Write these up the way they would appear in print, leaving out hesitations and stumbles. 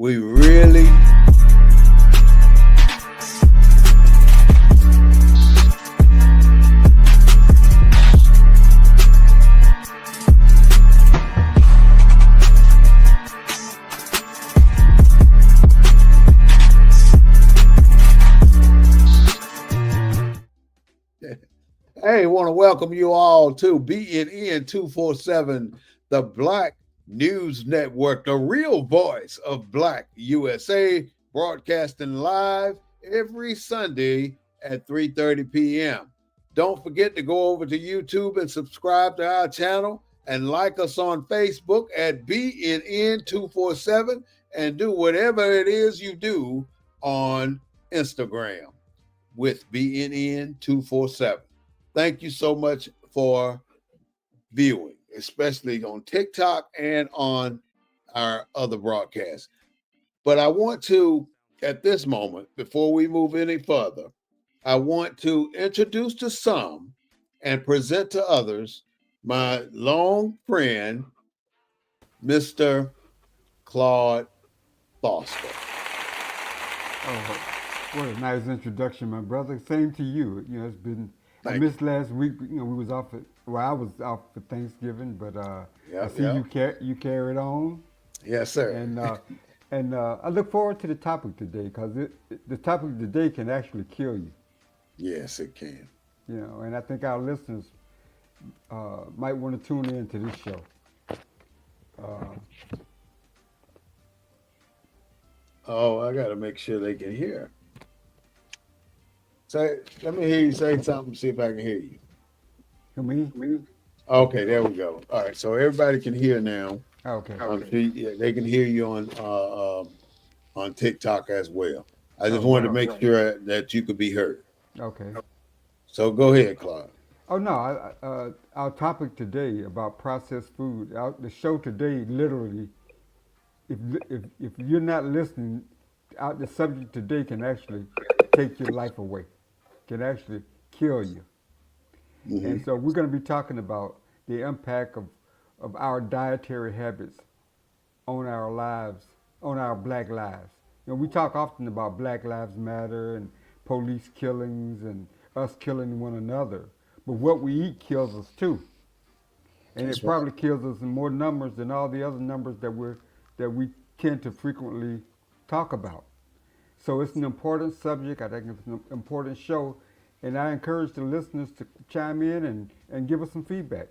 We really Hey, want to welcome you all to BNN 247, the Black News Network, the real voice of Black USA, broadcasting live every Sunday at 3:30 p.m. Don't forget to go over to YouTube and subscribe to our channel and like us on Facebook at BNN 247 and do whatever it is you do on Instagram with BNN 247. Thank you so much for viewing, especially on TikTok and on our other broadcasts. But I want to, at this moment, before we move any further, I want to introduce to some and present to others my long friend, Mr. Claude Foster. Oh, what a nice introduction, my brother. Same to you. It's been. I Thank missed last week. We was off. I was off for Thanksgiving, but you. I Yep, see yep. you carried on, Yes, sir. and I look forward to the topic today because the topic today can actually kill you. Yes, it can. And I think our listeners might want to tune in to this show. Uh, Oh, I got to make sure they can hear. Say, let me hear you say something, see if I can hear you. for me, Okay, there we go. All right, so everybody can hear now. okay, Yeah, they can hear you on TikTok as well. I just oh wanted to great, make sure that you could be heard. okay. So go ahead, Claude. Oh no, our topic today about processed food. The show today, literally, if you're not listening, the subject today can actually take your life away, can actually kill you. Hmm. And so we're going to be talking about the impact of our dietary habits on our lives, on our black lives. We talk often about Black Lives Matter and police killings and us killing one another. But what we eat kills us too. And it That's right. probably kills us in more numbers than all the other numbers that we tend to frequently talk about. So it's an important subject. I think it's an important show. And I encourage the listeners to chime in and give us some feedback.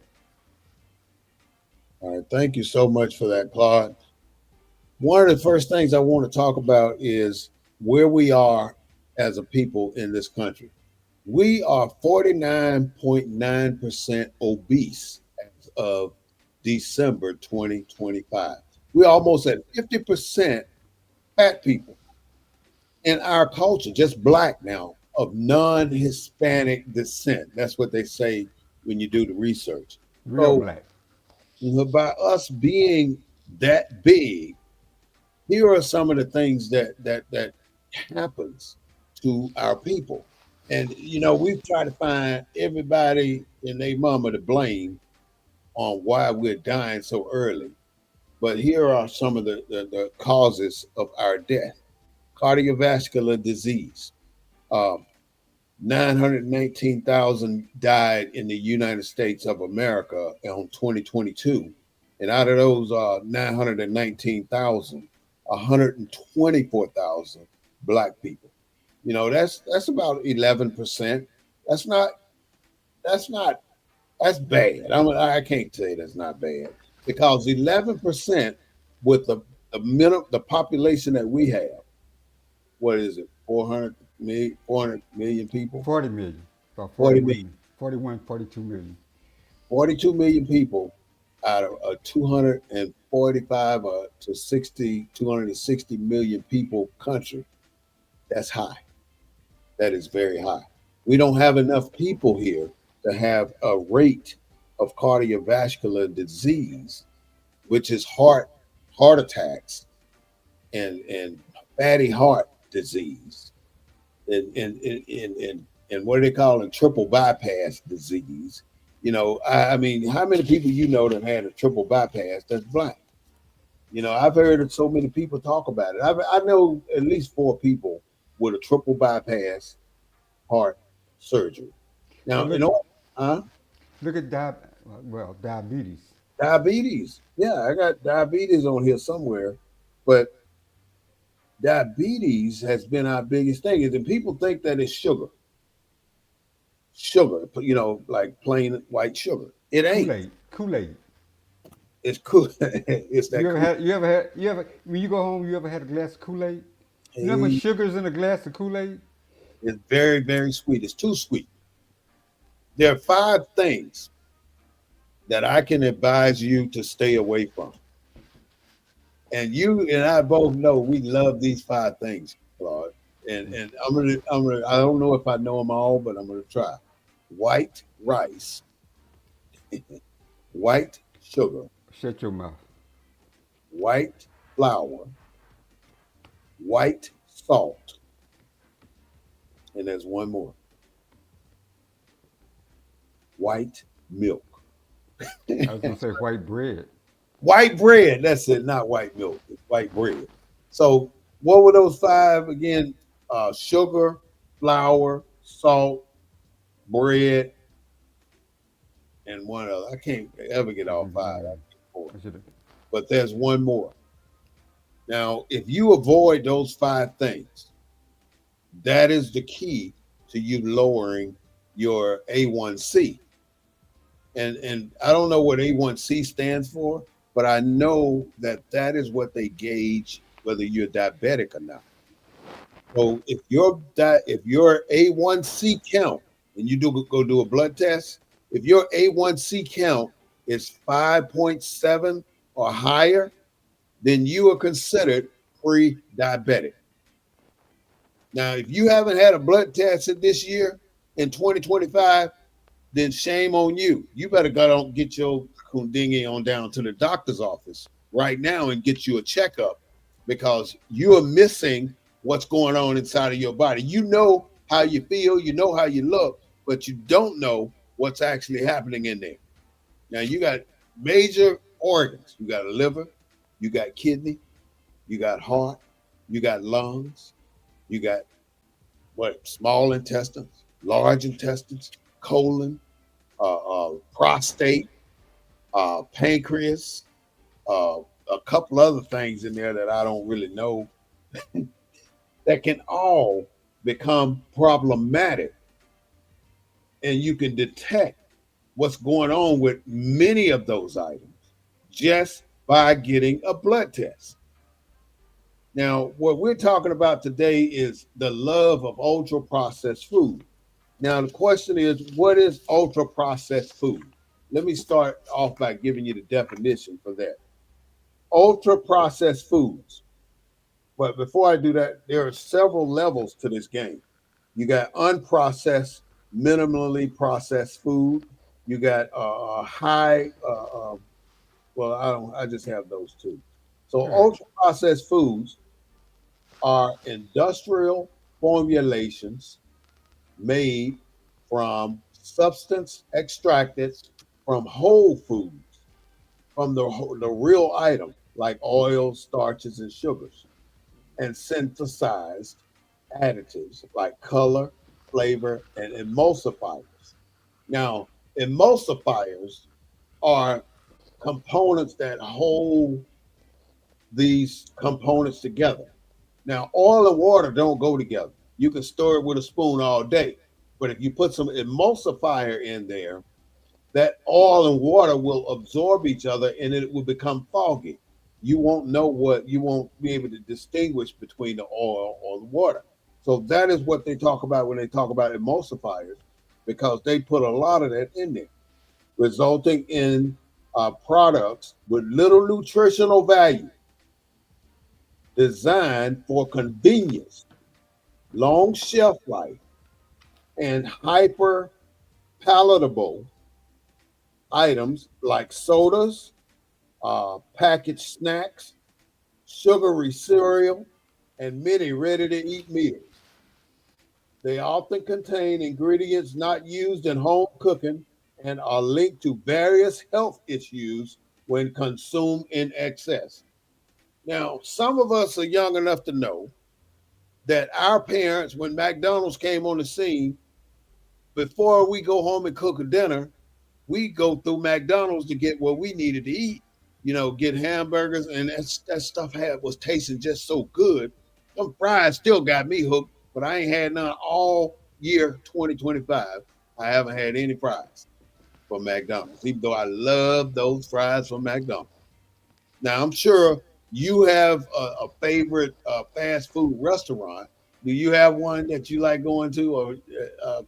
All right, thank you so much for that, Claude. One of the first things I want to talk about is where we are as a people in this country. We are 49.9% obese as of December 2025. We're almost at 50% fat people in our culture, just black now, of non Hispanic descent. That's what they say when you do the research. Real So, black. by us being that big, here are some of the things that happens to our people. And we've tried to find everybody and their mama to blame on why we're dying so early. But here are some of the causes of our death. Cardiovascular disease. Um, 919,000 died in the United States of America in 2022. And out of those 919,000, 124,000 black people. That's about 11%. That's not that's not that's bad. I can't say that's not bad because 11% with the population that we have, what is it, 400 million people, 40 million. About 40 million, 41, 41, 42 million. 42 million people out of a 245 to 60, 260 million people country. That's high. That is very high. We don't have enough people here to have a rate of cardiovascular disease, which is heart attacks and fatty heart disease and what do they call it? Triple bypass disease. I mean, how many people that had a triple bypass that's black? I've heard so many people talk about it. I know at least four people with a triple bypass heart surgery. Well, Now, huh? look at diabetes. Diabetes. Yeah, I got diabetes on here somewhere, but diabetes has been our biggest thing. And people think that it's sugar, like plain white sugar. It Kool ain't. Aid, Kool Aid. It's cool. It's that cool. You ever, when you go home, you ever had a glass of Kool Aid? You know how much Hey, sugar's in a glass of Kool Aid? it's very, very sweet. It's too sweet. There are five things that I can advise you to stay away from. And you and I both know we love these five things, Claude. And I'm gonna I don't know if I know them all, but I'm gonna try. White rice, white sugar, Shut your mouth. white flour, white salt, and there's one more. White milk. I was gonna say white bread. White bread. That's it, not white milk. It's white bread. So what were those five again? Sugar, flour, salt, bread, and one other. I can't ever get all five. I get four. I should have. But there's one more. Now, if you avoid those five things, that is the key to you lowering your A1C. And I don't know what A1C stands for, but I know that that is what they gauge whether you're diabetic or not. So if your A1C count and you do go do a blood test, if your A1C count is 5.7 or higher, then you are considered pre-diabetic. Now, if you haven't had a blood test this year in 2025, then shame on you. You better go on get your kundingi on down to the doctor's office right now and get you a checkup because you are missing what's going on inside of your body. You know how you feel, you know how you look, but you don't know what's actually happening in there. Now you got major organs. You got a liver, you got kidney, you got heart, you got lungs, you got what small intestines, large intestines, colon, prostate, pancreas, a couple other things in there that I don't really know that can all become problematic. And you can detect what's going on with many of those items just by getting a blood test. Now, what we're talking about today is the love of ultra processed food. Now, the question is, what is ultra processed food? Let me start off by giving you the definition for that. Ultra processed foods. But before I do that, there are several levels to this game. You got unprocessed, minimally processed food. You got high. Well, I don't. I just have those two. So All right. ultra processed foods are industrial formulations made from substance extracted from whole foods, from the real item, like oils, starches, and sugars, and synthesized additives like color, flavor, and emulsifiers. Now, emulsifiers are components that hold these components together. Now, oil and water don't go together. You can stir it with a spoon all day, but if you put some emulsifier in there, that oil and water will absorb each other and it will become foggy. You won't be able to distinguish between the oil or the water. So that is what they talk about when they talk about emulsifiers, because they put a lot of that in there, resulting in products with little nutritional value designed for convenience, long shelf life, and hyper palatable items like sodas, packaged snacks, sugary cereal, and many ready to eat meals. They often contain ingredients not used in home cooking and are linked to various health issues when consumed in excess. Now, some of us are young enough to know that our parents, when McDonald's came on the scene, before we go home and cook a dinner, we go through McDonald's to get what we needed to eat. Get hamburgers, and that stuff was tasting just so good. Them fries still got me hooked, but I ain't had none all year 2025. I haven't had any fries from McDonald's, even though I love those fries from McDonald's. Now, I'm sure you have a favorite fast food restaurant. Do you have one that you like going to, or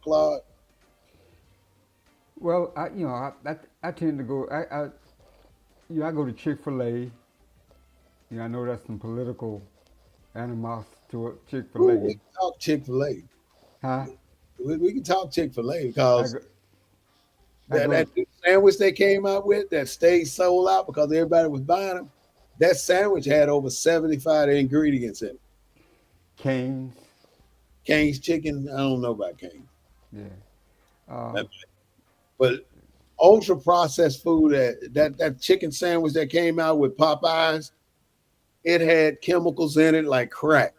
Claude? Well, I tend to go. I go to Chick-fil-A. I know that's some political animosity to Ooh, Chick-fil-A. we can talk Chick Fil A. Huh? We can talk Chick Fil A I because go, I that go to that new sandwich they came out with that stayed sold out because everybody was buying them. That sandwich had over 75 ingredients in it. Cane's. Cane's chicken, I don't know about Cane's, Yeah. Uh, but ultra processed food that chicken sandwich that came out with Popeyes, it had chemicals in it like crack.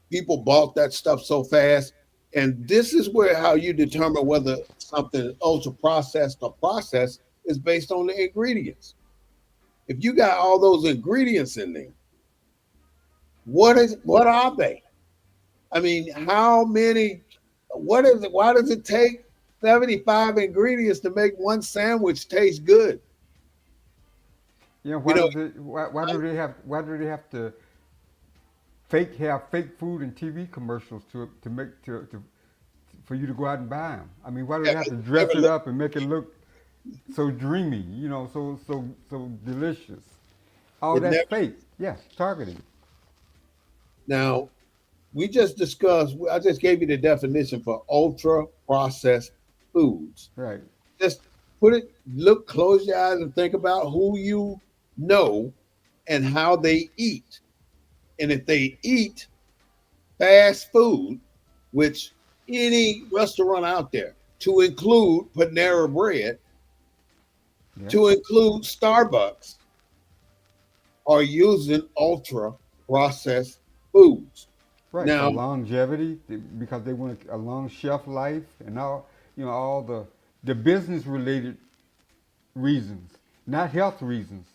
People bought that stuff so fast. And this is where how you determine whether something ultra processed or processed is based on the ingredients. If you got all those ingredients in there, what are they? I mean, how many? What is it? Why does it take 75 ingredients to make one sandwich taste good? You why know, does it? Why do they have to have fake food and TV commercials to make to for you to go out and buy them? I mean, why do they have to dress never it look. up and make it look so dreamy? So delicious. All It that's never. fake. Yes, targeting. Now we just discussed. I just gave you the definition for ultra processed foods. Right. Just put it. Look, close your eyes and think about who you know and how they eat. And if they eat fast food, which any restaurant out there, to include Panera Bread, Yeah. to include Starbucks, are using ultra processed foods. Right, for Now, longevity, because they want a long shelf life and all the business related reasons, not health reasons.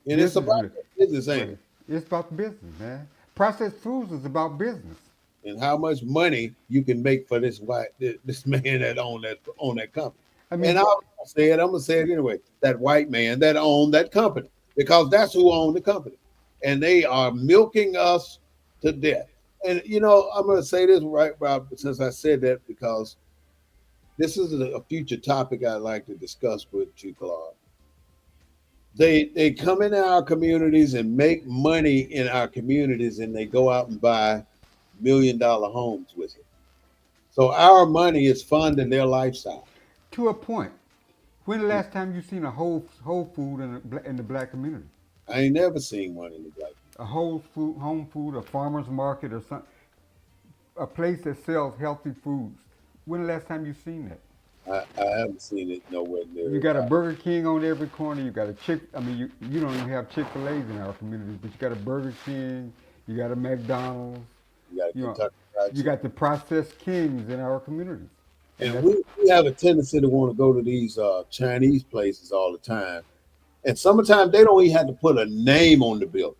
and it's Business about related, business, ain't right? it? It's about business, man. Processed foods is about business. And how much money you can make for this man that own that company. I And mean, I'll say it, I'm gonna say it anyway. That white man that owned that company, because that's who owned the company. And they are milking us to death. And I'm gonna say this right, Rob, since I said that, because this is a future topic I'd like to discuss with you, Claude. They come into our communities and make money in our communities, and they go out and buy $1 million homes with it. So our money is funding their lifestyle. to a point. When the last time you seen a whole food in the black community? I ain't never seen one in the black. A whole food, home food, a farmer's market, or some a place that sells healthy foods. When the last time you seen that? I haven't seen it nowhere You near. got a Burger King on every corner. You got a Chick. I mean, you don't even have Chick-fil-A's in our community, but you got a Burger King. You got a McDonald's. You got You know, Kentucky Fried you Chicken, got the processed kings in our communities, and and that's we have a tendency to want to go to these Chinese places all the time. And sometimes they don't even have to put a name on the bill.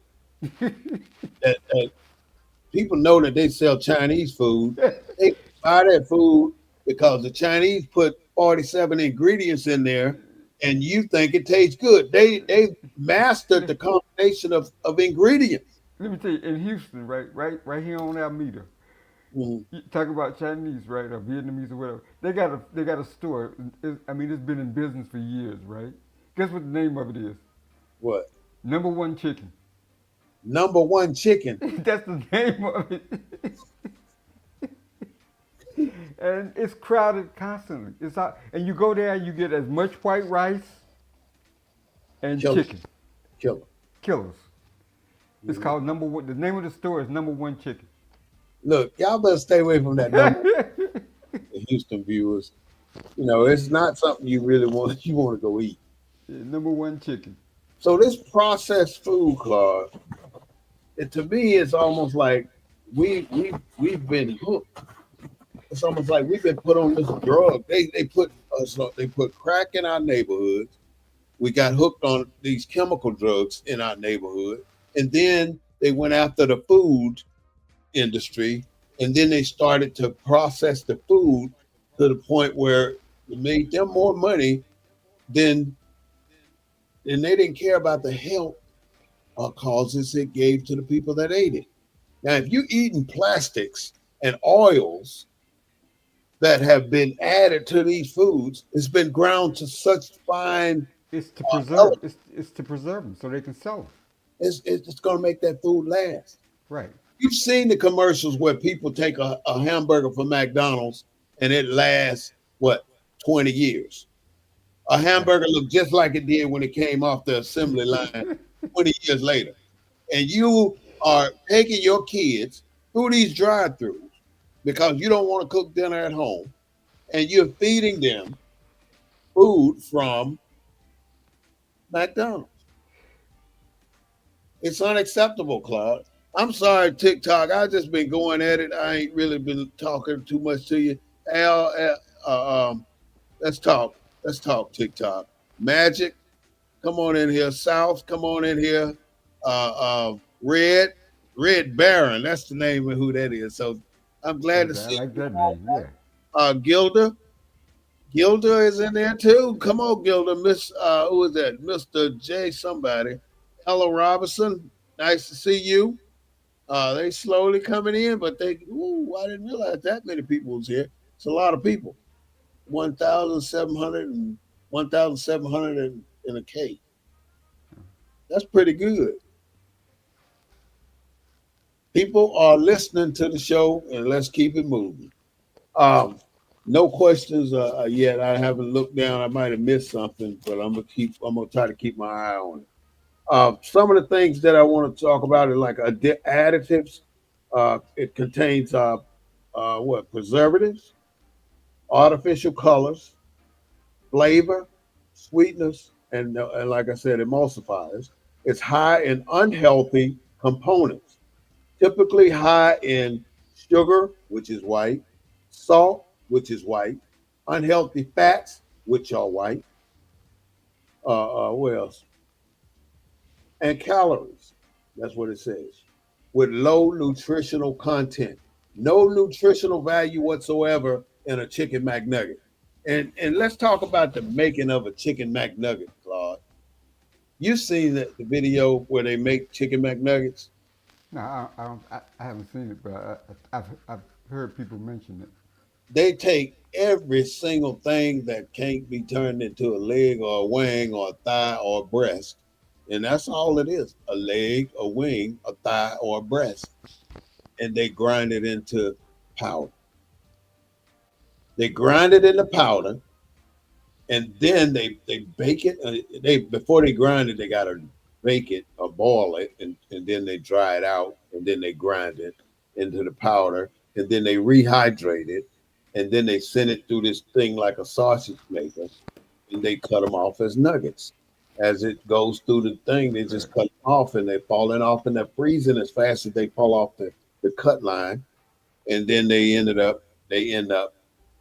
That people know that they sell Chinese food. They buy that food because the Chinese put 47 ingredients in there, and you think it tastes good. They mastered the combination of ingredients. let me tell you, in Houston, right here on Alameda, Mhm. you talk about Chinese, right, or Vietnamese or whatever. They got a store. I mean, it's been in business for years, right? Guess what the name of it is? What? Number One Chicken. Number one chicken. That's the name of it. And it's crowded constantly. It's out, and you go there, you get as much white rice and Killer. chicken. Killer. Killers. It's Mhm. called Number One. The name of the store is Number One Chicken. Look, y'all better stay away from that number, Houston viewers. It's not something you really want. You want to go eat. Number One Chicken. So this processed food, Claude. to me, it's almost like we've been hooked. It's almost like we've been put on this drug. They put us they put crack in our neighborhoods. We got hooked on these chemical drugs in our neighborhood, and then they went after the food industry, and then they started to process the food to the point where it made them more money than and they didn't care about the health causes it gave to the people that ate it. Now, if you're eating plastics and oils that have been added to these foods, it's been ground to such fine It's to element, preserve. It's to preserve them so they can sell them. it's going to make that food last. Right. You've seen the commercials where people take a hamburger from McDonald's and it lasts, what, 20 years? A Right. hamburger looked just like it did when it came off the assembly line 20 years later. And you are taking your kids through these drive-throughs because you don't want to cook dinner at home, and you're feeding them food from McDonald's. It's unacceptable, Claude. I'm sorry, TikTok. I just been going at it. I ain't really been talking too much to you. Al, let's talk. Let's talk TikTok. Magic, come on in here. South, come on in here. Red, Red Baron. That's the name of who that is. So I'm glad to Okay, I see like you that all. name. Yeah. Gilda, Gilda is in there too. Come on, Gilda. Miss, who is that? Mr. J. Somebody. Ella Robinson. Nice to see you. They slowly coming in, but I didn't realize that many people was here. It's a lot of people. 1,700 and 1,700 and a K. That's pretty good. People are listening to the show, and let's keep it moving. Um, no questions yet. I haven't looked down. I might have missed something, but I'm gonna keep. I'm gonna try to keep my eye on it. Some of the things that I want to talk about are like additives. It contains what preservatives, artificial colors, flavor, sweetness, and like I said, emulsifiers. It's high in unhealthy components, typically high in sugar, which is white, salt, which is white, unhealthy fats, which are white. What else? And calories. That's what it says. With low nutritional content, no nutritional value whatsoever in a chicken McNugget. And let's talk about the making of a chicken McNugget, Claude. You've seen the video where they make chicken McNuggets. No, I don't. I haven't seen it, but I've heard people mention it. They take every single thing that can't be turned into a leg or a wing or a thigh or a breast. And that's all it is, a leg, a wing, a thigh, or a breast. And they grind it into powder. They grind it into powder, and then they bake it. They before they grind it, they gotta bake it or boil it, and then they dry it out, and then they grind it into the powder, and then they rehydrate it, and then they send it through this thing like a sausage maker, and they cut them off as nuggets. As it goes through the thing, they Right. just cut them off, and they're falling off, and they're freezing as fast as they fall off the cut line, and then they end up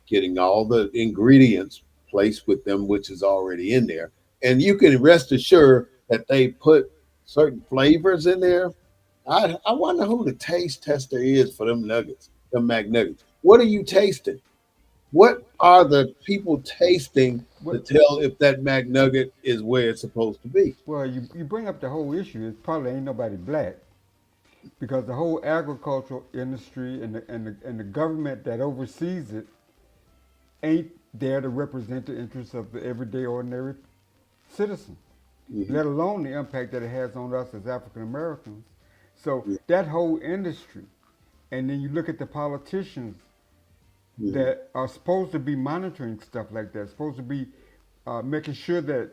getting all the ingredients placed with them, which is already in there. And you can rest assured that they put certain flavors in there. I wonder who the taste tester is for them nuggets, them McNuggets. What are you tasting? What are the people tasting to What? tell if that McNugget is where it's supposed to be? Well, you bring up the whole issue. It probably ain't nobody black because the whole agricultural industry and the government that oversees it ain't there to represent the interests of the everyday ordinary citizen, Mm-hmm. let alone the impact that it has on us as African Americans. So Mm-hmm. that whole industry, and then you look at the politicians Mm-hmm. that are supposed to be monitoring stuff like that, supposed to be making sure that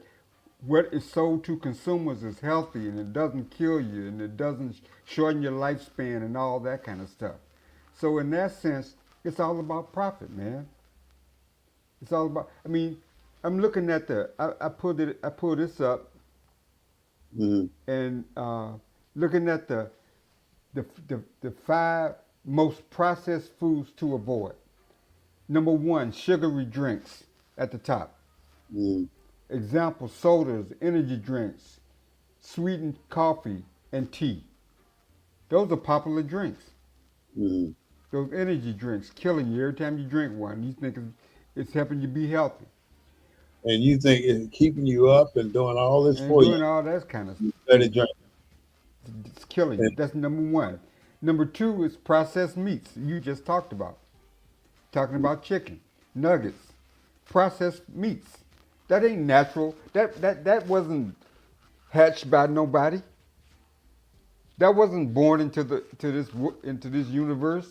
what is sold to consumers is healthy and it doesn't kill you and it doesn't shorten your lifespan and all that kind of stuff. So in that sense, it's all about profit, man. It's all about. I mean, I'm looking at I pulled it. I pulled this up Mm-hmm. and looking at The five most processed foods to avoid. Number one, sugary drinks at the top. Mm, Example, sodas, energy drinks, sweetened coffee, and tea. Those are popular drinks. mm. Those energy drinks killing you every time you drink one. You think it's helping you be healthy And you think it's keeping you up and doing all this and for you? doing all that kind of You better things. drink. It's killing And, you. That's number one. Number two is processed meats. You just talked about. Talking about chicken, nuggets, processed meats. That ain't natural. That wasn't hatched by nobody. That wasn't born into this universe.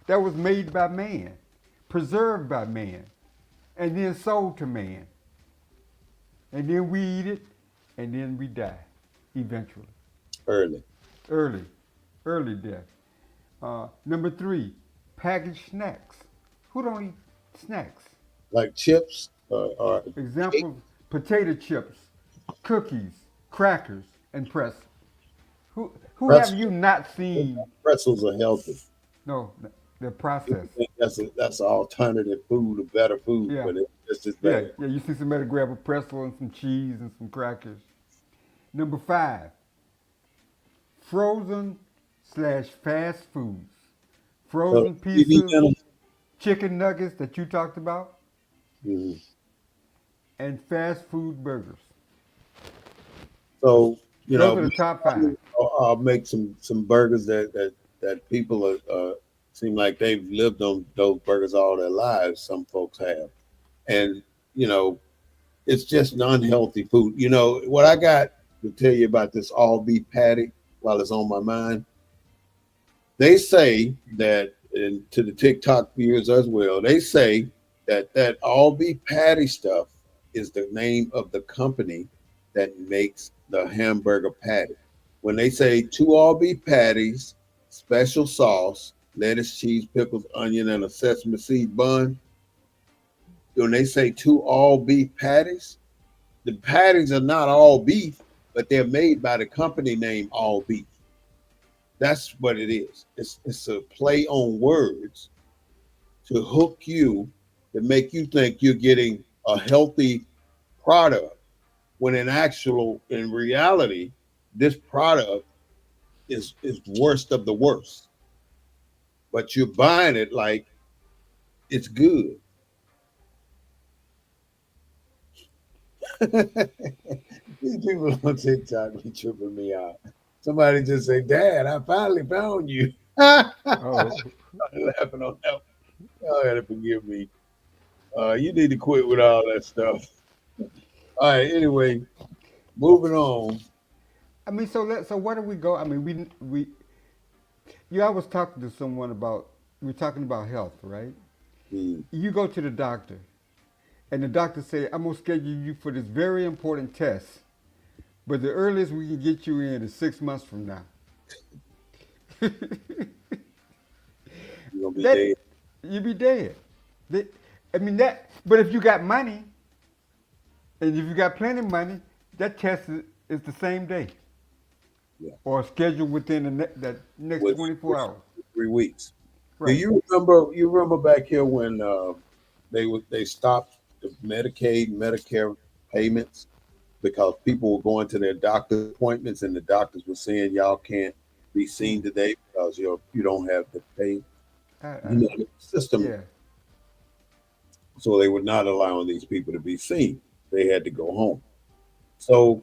That was made by man, preserved by man, and then sold to man. And then we eat it, and then we die, eventually, early, early, early death. Number three, packaged snacks. Who don't eat snacks? like chips or cake. Examples: potato chips, cookies, crackers, and pretzels. Who have you Pretzels, not seen? pretzels are healthy. No, they're People processed. think that's an alternative food, a better food, Yeah, but it's just as yeah, bad. yeah. You see somebody grab a pretzel and some cheese and some crackers. Number five, frozen slash fast foods. So Frozen TV pizzas, dinner. chicken nuggets that you talked about, Mhm. and fast food burgers. So Those are the top five. I'll make some burgers that people seem like they've lived on those burgers all their lives. Some folks have, and you know, it's just an unhealthy food. You know what I got to tell you about this all beef patty while it's on my mind. They say that, and to the TikTok viewers as well, they say that all beef patty stuff is the name of the company that makes the hamburger patty. When they say two all beef patties, special sauce, lettuce, cheese, pickles, onion, and a sesame seed bun, when they say two all beef patties, the patties are not all beef, but they're made by the company name All Beef. That's what it is. It's a play on words to hook you, to make you think you're getting a healthy product when in reality, this product is worst of the worst. But you're buying it like it's good. These people on TikTok be tripping me out. Somebody just say, "Dad, I finally found you." I'm Oh, laughing on that. Y'all gotta forgive me. You need to quit with all that stuff. All right. Anyway, moving on. I mean, so where do we go? I mean, we you. I was talking to someone about we're talking about health, right? Mm, You go to the doctor, and the doctor say, "I'm gonna schedule you for this very important test, but the earliest we can get you in is 6 months from now." you're gonna be That dead. you be dead. That- I mean that. But if you got money, and if you got plenty of money, that test is the same day Yeah, or scheduled within that next with 24 hours. 3 weeks. Do Right. you remember? You remember back here when they stopped the Medicaid, Medicare payments because people were going to their doctor appointments and the doctors were saying y'all can't be seen Mm. today because you don't have the pay. I, You know the system, yeah. so they were not allowing these people to be seen. They had to go home. So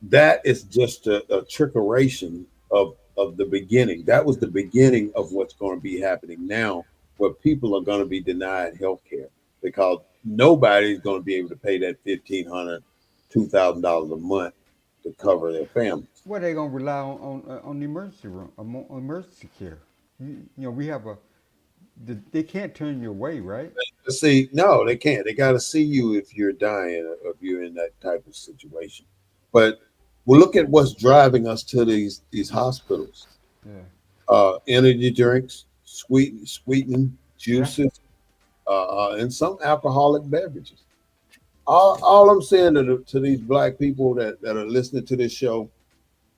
that is just a trickeration of the beginning. That was the beginning of what's going to be happening now, where people are going to be denied health care because nobody's going to be able to pay that $1,500, $2,000 a month to cover their families. Well, they gonna rely on the emergency room, on emergency care. We have they can't turn you away, right? See, no, they can't. They got to see you if you're dying or if you're in that type of situation. But we'll look at what's driving us to these hospitals. Yeah. Energy drinks, sweetened Yeah. juices, and some alcoholic beverages. All I'm saying to these black people that are listening to this show,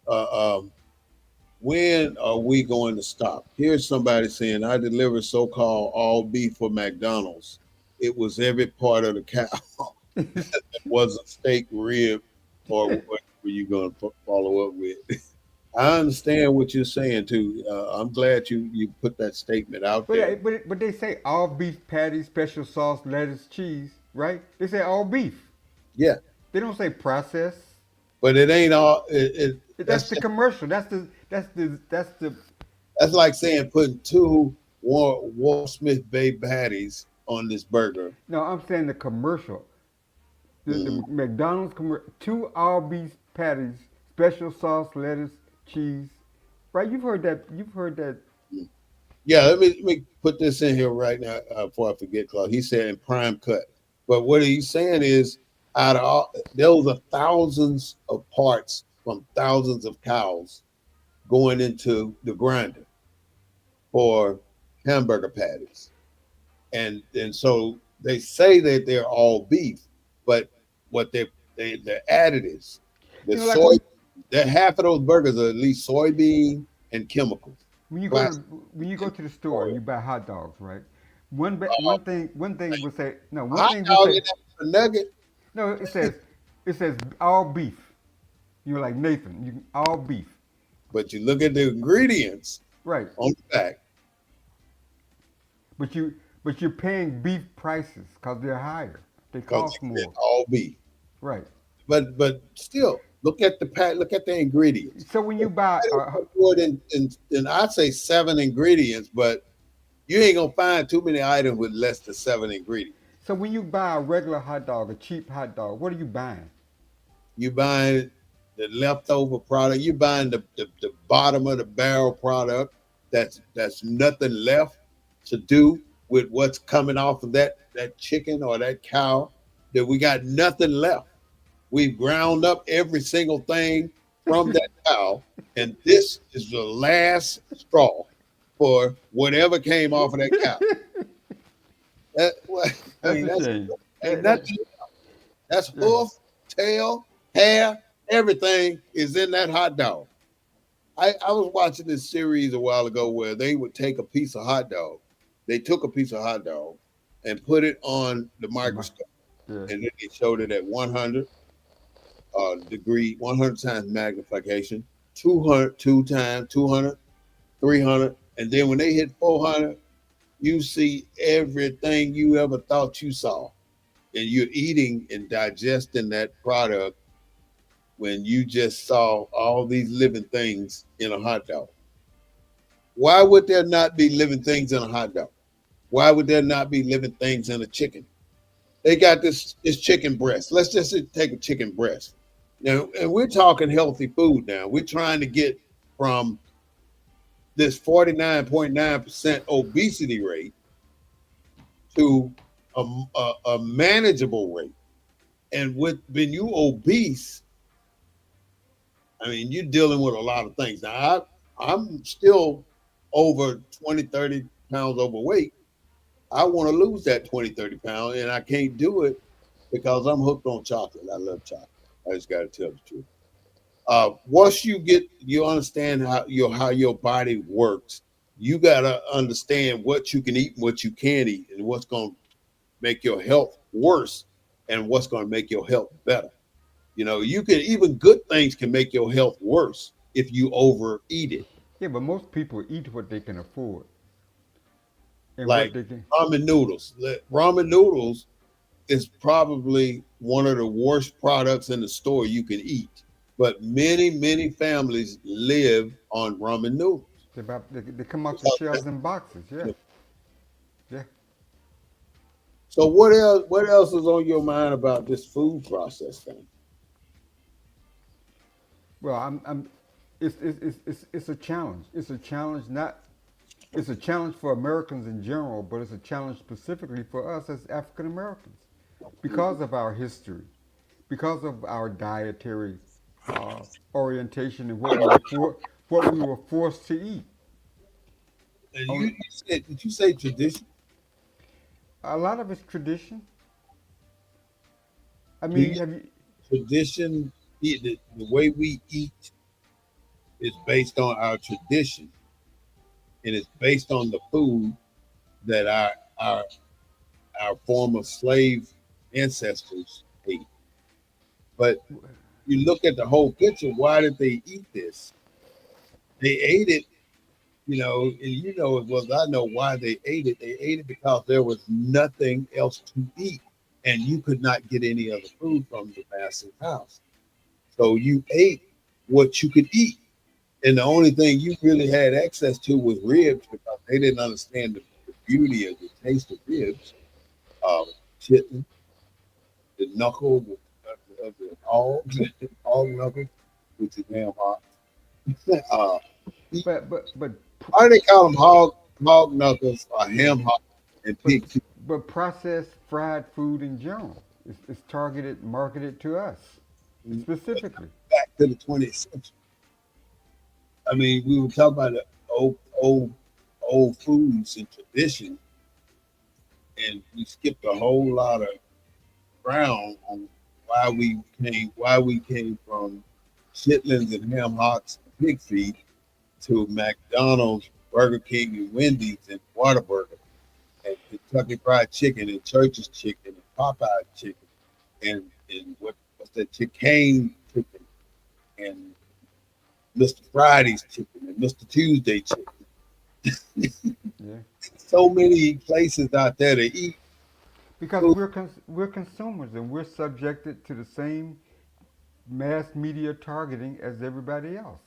uh, um, When are we going to stop? Here's somebody saying, I delivered so called all beef for McDonald's. It was every part of the cow. It was a steak, rib, or what were you going to follow up with? I understand what you're saying too. I'm glad you put that statement out But there. but they say all beef patty, special sauce, lettuce, cheese, right? They say all beef. Yeah, They don't say processed. but it ain't all. That's That's the just, commercial. That's the. that's like saying putting two Wall Smith Bay patties on this burger. No, I'm saying the commercial. The Mhm. McDonald's commercial. Two all beef patties, special sauce, lettuce, cheese. Right? You've heard that. You've heard that. Yeah, let me put this in here right now before I forget, Claude. He said in prime cut, but what he's saying is, out of all, those are thousands of parts from thousands of cows going into the grinder for hamburger patties, and so they say that they're all beef, but what the additives, the You know, like soy, that half of those burgers are at least soybean and chemicals, when you go to plastic when you go and to the store and oil. you buy hot dogs, right? One thing will say no. One Hot thing will dog say in that nugget, no. It says all beef. You're like Nathan. You all beef, but you look at the ingredients right? on the back But you're paying beef prices because they're higher. They because cost it said more, all beef. right? But still, look at the ingredients. So when you It's buy, more than I'd say seven ingredients, but you ain't gonna find too many items with less than seven ingredients. a regular hot dog, a cheap hot dog, what are you buying? You buying the leftover product. You buying the bottom of the barrel product. That's nothing left to do with what's coming off of that chicken or that cow. That we got nothing left. We've ground up every single thing from that cow, and this is the last straw for whatever came off of that cow. That, well, I That's mean, a that's shame. ain't That nothing. That's yeah. hoof, tail, hair, everything is in that hot dog. I was watching this series a while ago where they would take a piece of hot dog. They took a piece of hot dog and put it on the microscope, Yeah. and then they showed it at 100 degree, 100 times magnification, 200, two times, 200, 300. And then when they hit 400, you see everything you ever thought you saw. And you're eating and digesting that product when you just saw all these living things in a hot dog. Why would there not be living things in a hot dog? Why would there not be living things in a chicken? They got this chicken breast. Let's just take a chicken breast. Now, and we're talking healthy food now. We're trying to get from this 49.9% obesity rate to a manageable rate. And when you obese, I mean, you're dealing with a lot of things. Now, I'm still over 20, 30 pounds overweight. I want to lose that 20, 30 pounds, and I can't do it because I'm hooked on chocolate. I love chocolate. I just got to tell the truth. Once you understand how your body works, you got to understand what you can eat and what you can't eat, and what's going to make your health worse and what's going to make your health better. You can even good things can make your health worse if you overeat it. Yeah, but most people eat what they can afford and what Like they can. ramen noodles. Ramen noodles is probably one of the worst products in the store you can eat. But many families live on ramen noodles. They come off the Because shelves in boxes. Yeah, yeah. So what else is on your mind about this food process thing? Well, I'm it's a challenge. It's a challenge not it's a challenge for Americans in general, but it's a challenge specifically for us as African Americans because of our history, because of our dietary uh, orientation and what we were forced to eat. And you, On you said, did you say tradition? a lot of it's tradition. I Do mean, you have you? tradition the way we eat? It's based on our tradition, and it's based on the food that our our former slave ancestors ate. But you look at the whole picture. Why did they eat this? They ate it, and you know as well as I know why they ate it. They ate it because there was nothing else to eat, and you could not get any other food from the master's house. So you ate what you could eat. And the only thing you really had access to was ribs because they didn't understand the beauty of the taste of ribs, chitlin, the knuckle of the hog, hog knuckle, which is ham hock. Uh, but why do they call them hog knuckles or ham hock and but pig feet? but processed fried food in general is targeted marketed to us specifically. Back to the 20th century. I mean, we were talking about the old foods and tradition, and we skipped a whole lot of ground on why we came from chitlins and ham hocks and pig feet to McDonald's, Burger King, and Wendy's and Whataburger and Kentucky Fried Chicken and Church's Chicken and Popeye Chicken and what's that chicken chicken and Mr. Friday's Chicken and Mr. Tuesday Chicken. Yeah, So many places out there to eat because food, we're consumers and we're subjected to the same mass media targeting as everybody else.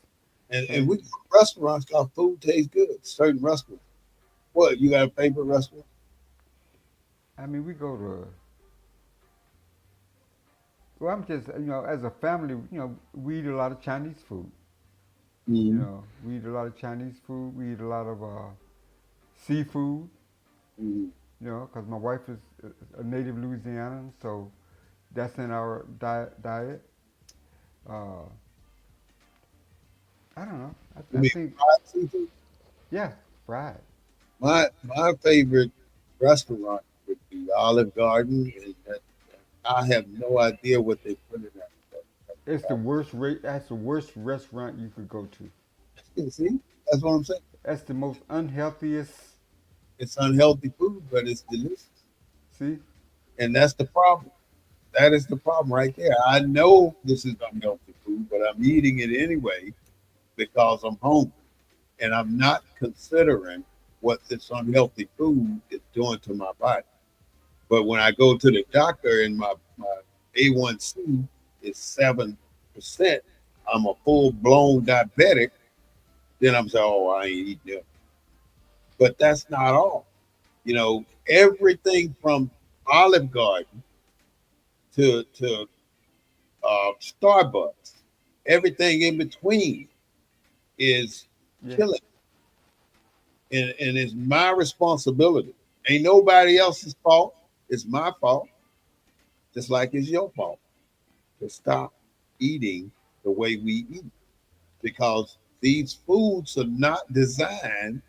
and we And go to restaurants because food tastes good. Certain restaurants. What you got a favorite restaurant? I mean, we go to, well, I'm just, as a family, we eat a lot of Chinese food. Mm-hmm. We eat a lot of Chinese food. We eat a lot of seafood. Mm-hmm. Because my wife is a native Louisianan, so that's in our diet. Uh, I don't know. You I mean think, fried seafood? yeah, fried. My favorite restaurant would be Olive Garden, and I have no idea what they put in It's the worst rate. That's the worst restaurant you could go to. that. See, that's what I'm saying. That's the most unhealthiest. It's unhealthy food, but it's delicious, See, and that's the problem. That is the problem right there. I know this is unhealthy food, but I'm eating it anyway because I'm hungry, and I'm not considering what this unhealthy food is doing to my body. But when I go to the doctor and my A1C is 7%, I'm a full blown diabetic, then I'm saying, oh, I ain't eating them. But that's not all. Everything from Olive Garden to Starbucks, everything in between is yeah. killing, and it's my responsibility. Ain't nobody else's fault. It's my fault, just like it's your fault to stop eating the way we eat because these foods are not designed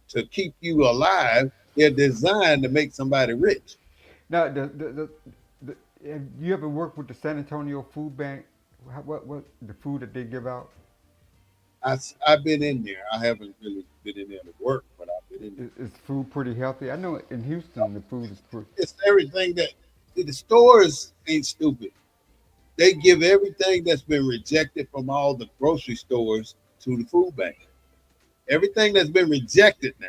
to keep you alive. They're designed to make somebody rich. Now, have you ever worked with the San Antonio Food Bank? What the food that they give out? I've been in there. I haven't really been in there to work, but I've been in there. Is food pretty healthy? I know in Houston the food is pretty. It's everything that the stores ain't stupid. They give everything that's been rejected from all the grocery stores to the food bank. Everything that's been rejected now.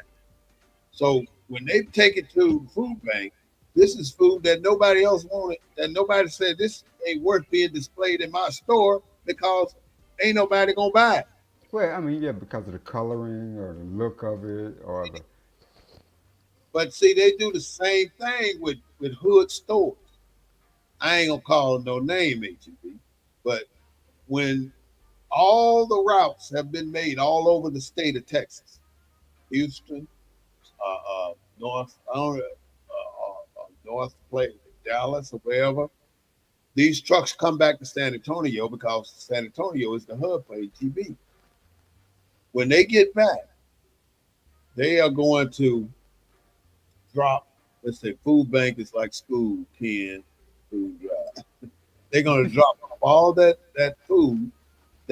So when they take it to the food bank, this is food that nobody else wanted, that nobody said this ain't worth being displayed in my store because ain't nobody gonna buy it. Well, I mean, yeah, because of the coloring or the look of it or the. But see, they do the same thing with hood stores. I ain't gonna call no name HEB, but when all the routes have been made all over the state of Texas, Houston, North, North Play, Dallas, or wherever. These trucks come back to San Antonio because San Antonio is the hub for HEB. When they get back, they are going to drop. Let's say food bank is like school, Ken, food drive. They're going to drop off all that food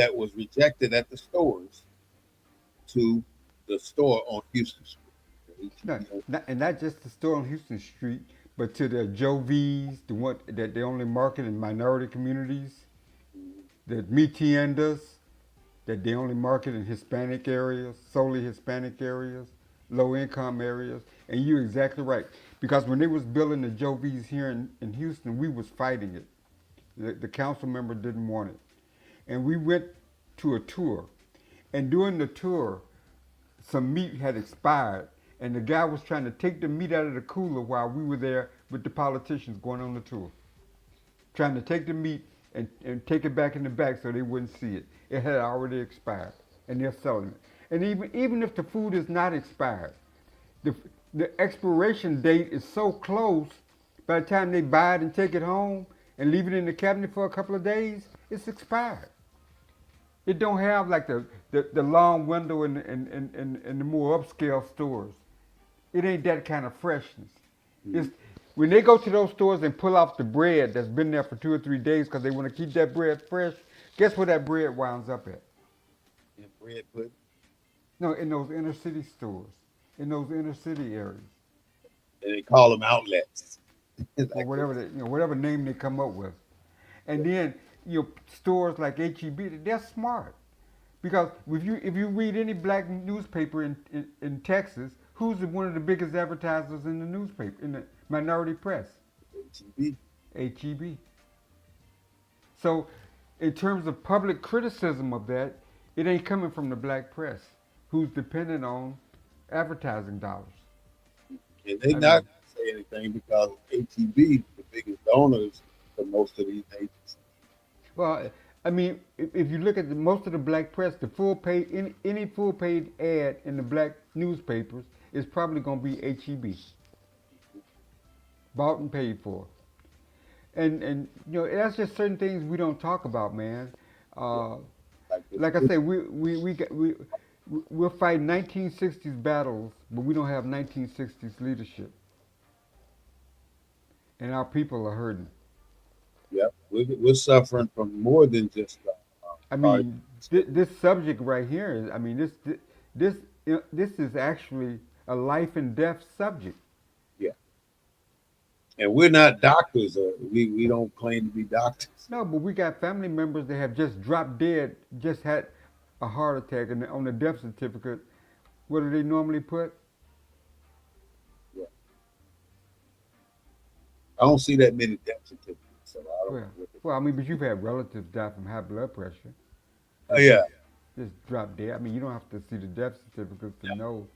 that was rejected at the stores to the store on Houston Street. The No, HEB. and not just the store on Houston Street, but to the Joe V's, the one that they only market in minority communities, the Mi Tiendas, that they only market in Hispanic areas, solely Hispanic areas, low income areas. And you're exactly right. Because when they was building the Joe V's here in Houston, we was fighting it. The council member didn't want it. And we went to a tour. And during the tour, some meat had expired. And the guy was trying to take the meat out of the cooler while we were there with the politicians going on the tour, trying to take the meat and take it back in the back so they wouldn't see it. It had already expired, and they're selling it. And even if the food is not expired, the the expiration date is so close. By the time they buy it and take it home and leave it in the cabinet for a couple of days, it's expired. It don't have like the long window in the more upscale stores. It ain't that kind of freshness. It's when they go to those stores and pull off the bread that's been there for 2 or 3 days because they want to keep that bread fresh. Guess where that bread winds up at? And bread pudding. No, in those inner city stores, in those inner city areas, And they call them outlets. or Like whatever whatever name they come up with. And then stores like HEB, they're smart because if you read any black newspaper in Texas, who's one of the biggest advertisers in the newspaper in the minority press? HEB. HEB. So, in terms of public criticism of that, it ain't coming from the black press, who's dependent on advertising dollars. And they I not mean, say anything because HEB, the biggest donors for most of these agencies. well, I mean, if you look at most of the black press, the full page, any full page ad in the black newspapers is probably going to be HEB, bought and paid for. And that's just certain things we don't talk about, man. Yeah, Uh, like this. like I say, we're fighting 1960s battles, but we don't have 1960s leadership, and our people are hurting. Yep, we're suffering from more than just I hard. mean, this subject right here is, I mean, this this is actually a life and death subject. Yeah, and we're not doctors. We don't claim to be doctors. No, but we got family members that have just dropped dead, just had a heart attack, and on the death certificate, what do they normally put? Yeah, I don't see that many death certificates, so I don't know Well, what. well, I mean, but you've had relatives die from high blood pressure. Oh That yeah, just drop dead. I mean, you don't have to see the death certificate to yeah. know.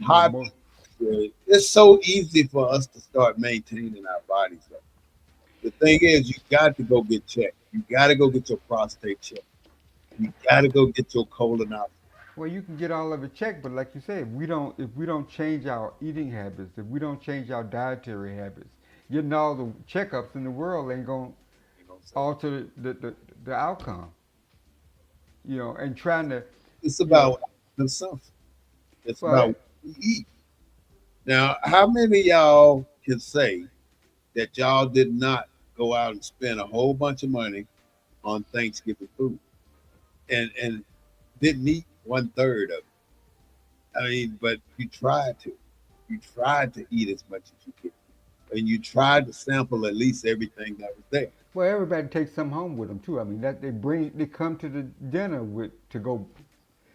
High blood Most. pressure. It's so easy for us to start maintaining our bodies. Though. The thing is, you got to go get checked. You got to go get your prostate checked. You got to go get your colonoscopy. Well, you can get all of it checked, but like you say, if we don't change our eating habits, if we don't change our dietary habits, getting all the checkups in the world ain't gonna You know what I'm saying? alter the outcome. And trying to, It's you know, about consumption. It's about well, what we eat. Now, how many of y'all can say that y'all did not go out and spend a whole bunch of money on Thanksgiving food and didn't eat one third of it? I mean, but you tried to. You tried to eat as much as you could, and you tried to sample at least everything that was there. well, everybody takes some home with them too. I mean, that they come to the dinner with to go.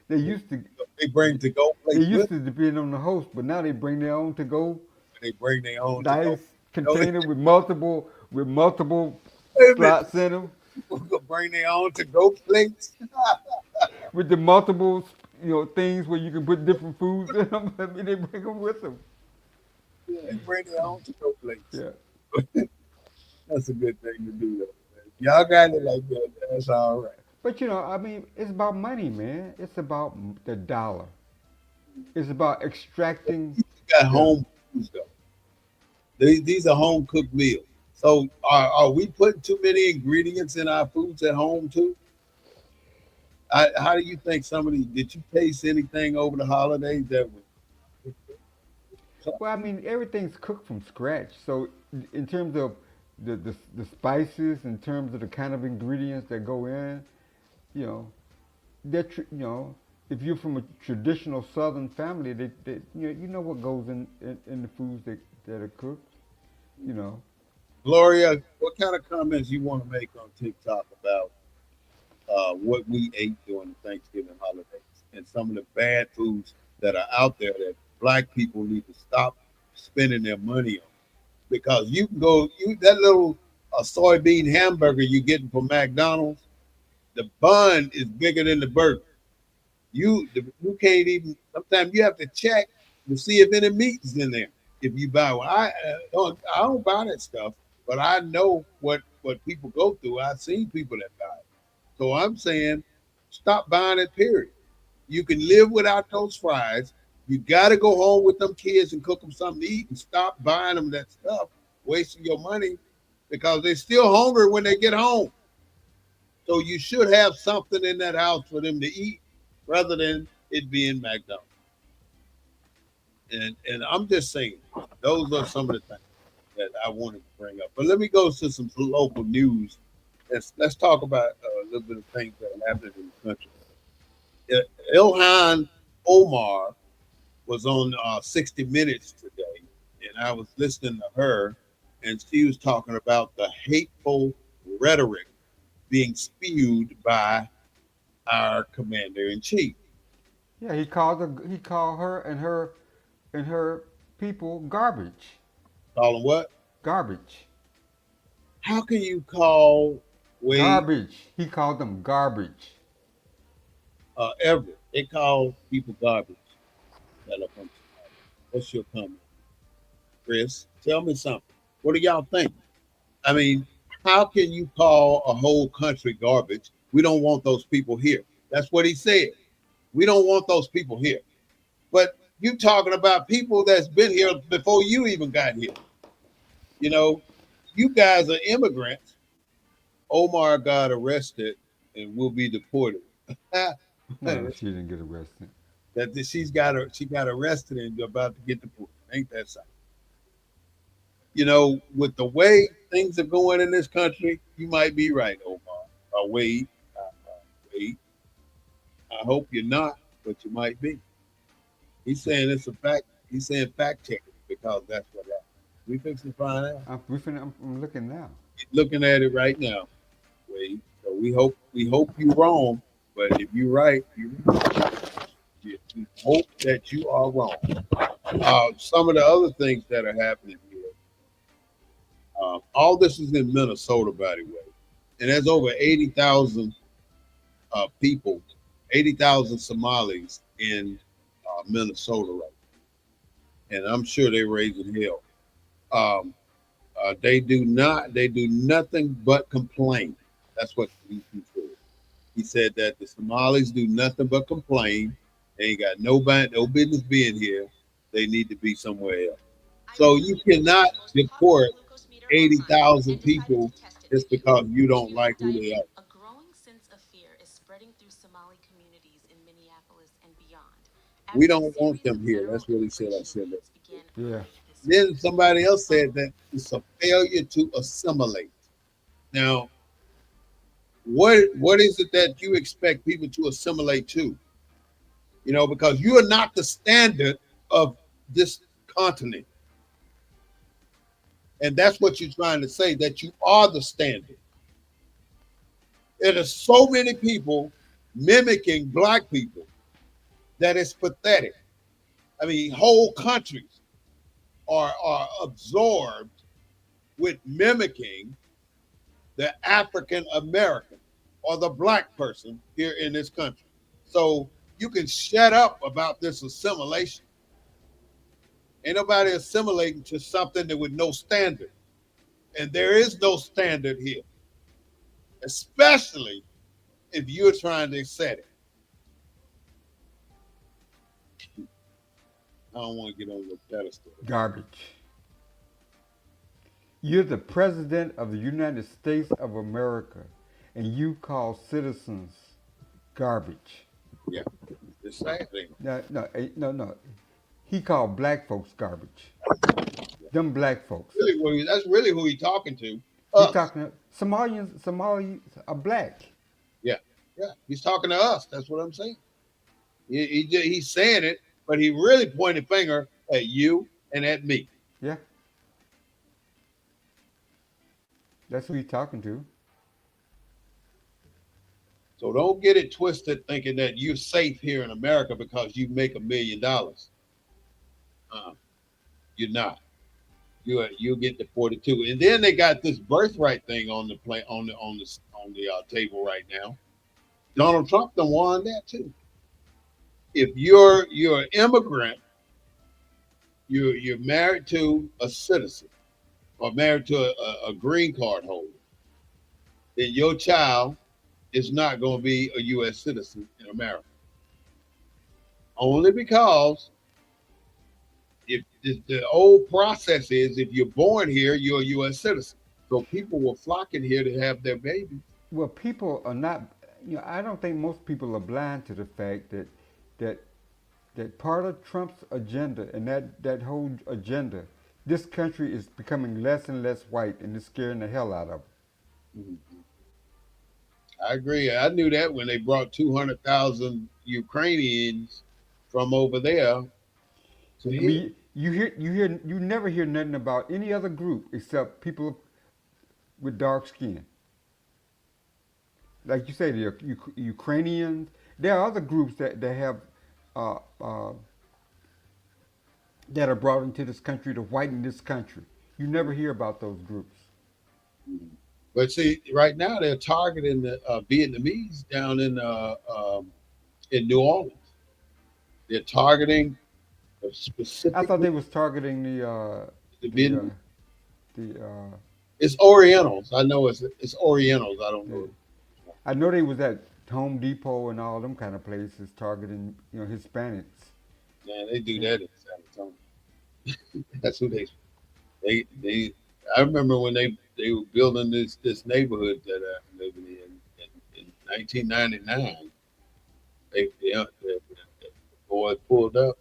They used to They bring to go they plates with used them. to depend on the host, but now they bring their own to go They bring their own to go. nice You know, container with multiple wait a minute, slots in them, people gonna bring their own to go plates. with the multiple things where you can put different foods in them. I mean, they bring them with them. They bring their own to go plates. Yeah. That's a good thing to do, though. If y'all got it like that, that's all right. But I mean, it's about money, man. It's about the dollar. It's about extracting You got the. home foods, though. These are home cooked meals. So are we putting too many ingredients in our foods at home too? How do you think somebody did you taste anything over the holidays that was Well, I mean, everything's cooked from scratch. So, in terms of the spices, in terms of the kind of ingredients that go in, you know, if you're from a traditional Southern family, you know what goes in the foods that are cooked. You know, Gloria, what kind of comments you want to make on TikTok about what we ate during the Thanksgiving holidays and some of the bad foods that are out there that black people need to stop spending their money on? Because you can go, you that little soybean hamburger you're getting from McDonald's, the bun is bigger than the burger. You can't even. Sometimes you have to check to see if any meat is in there. If you buy one, I don't buy that stuff, but I know what people go through. I've seen people that buy it. So I'm saying, stop buying it. Period. You can live without those fries. You got to go home with them kids and cook them something to eat, and stop buying them that stuff, wasting your money because they're still hungry when they get home. So you should have something in that house for them to eat rather than it being McDonald's. And I'm just saying, those are some of the things that I wanted to bring up. But let me go to some local news. Let's talk about a little bit of things that are happening in the country. Ilhan Omar was on 60 Minutes today, and I was listening to her, and she was talking about the hateful rhetoric being spewed by our commander in chief. yeah, he called her and her people garbage, Call him what? garbage, How can you call Wade garbage. He called them garbage. Everett? They call people garbage that are from Somalia. What's your comment, Chris? Tell me something. What do y'all think? I mean, how can you call a whole country garbage? We don't want those people here. That's what he said. We don't want those people here. But you talking about people that's been here before you even got here. You know, you guys are immigrants. Omar got arrested and will be deported. No, she didn't get arrested. That she got arrested and about to get deported. Ain't that something? With the way things are going in this country, you might be right, Omar. Wade. Wade. I hope you're not, but you might be. He's saying it's a fact. He's saying fact check it because that's what happened. We fix to find out. I'm looking now. He's looking at it right now, Wade. So we hope you're wrong, but if you're right, we hope that you are wrong. Some of the other things that are happening here. All this is in Minnesota, by the way, and there's over 80,000 people, 80,000 Somalis in Minnesota right now, and I'm sure they're raising hell. Um, they do nothing but complain. That's what he said. He said that the Somalis do nothing but complain. They ain't got no business being here. They need to be somewhere else. So you cannot deport 80,000 people just because you don't like who they are. We don't want them here. That's what he said. I said that. Yeah, Then somebody else said that it's a failure to assimilate. Now, what is it that you expect people to assimilate to? Because you are not the standard of this continent. And that's what you're trying to say, that you are the standard. There are so many people mimicking black people that it's pathetic. I mean, whole countries are absorbed with mimicking the African American or the black person here in this country. So you can shut up about this assimilation. Ain't nobody assimilating to something that with no standard. And there is no standard here, especially if you're trying to set it. I don't want to get on the pedestal. garbage. You're the president of the United States of America, and you call citizens garbage. Yeah, it's sad thing. No, no, no. He called black folks garbage. Them black folks. That's really who he's talking to. He Us. talking Somalians. Somalis are black. Yeah. Yeah, he's talking to us. That's what I'm saying. He's saying it, but he really pointed finger at you and at me. Yeah, that's who he's talking to. So don't get it twisted thinking that you're safe here in America because you make $1 million. Uh, you're not. You get deported too. And then they got this birthright thing on the play on the table right now. Donald Trump done won that too. If you're an immigrant, you're married to a citizen or married to a green card holder, then your child is not going to be a U.S. citizen in America. Only because if the old process is if you're born here, you're a U.S. citizen. So people were flocking here to have their babies. Well, people are not. I don't think most people are blind to the fact that that part of Trump's agenda and that whole agenda, this country is becoming less and less white, and it's scaring the hell out of them. Mhm. I agree. I knew that when they brought 200,000 Ukrainians from over there to I here. mean, you never hear nothing about any other group except people with dark skin. Like you say, the Ukrainians. There are other groups that have uh, uh, that are brought into this country to whiten this country. You never hear about those groups. But see, right now they're targeting the Vietnamese down in New Orleans. They're targeting a I specific thought group, they was targeting the the Vietnamese. the It's Orientals. I know it's Orientals. I don't know. the. I know they was at Home Depot and all them kind of places targeting Hispanics. Man, they do And, that in San Antonio. That's who they. I remember when they were building this neighborhood that I'm living in 1999. The boys pulled up.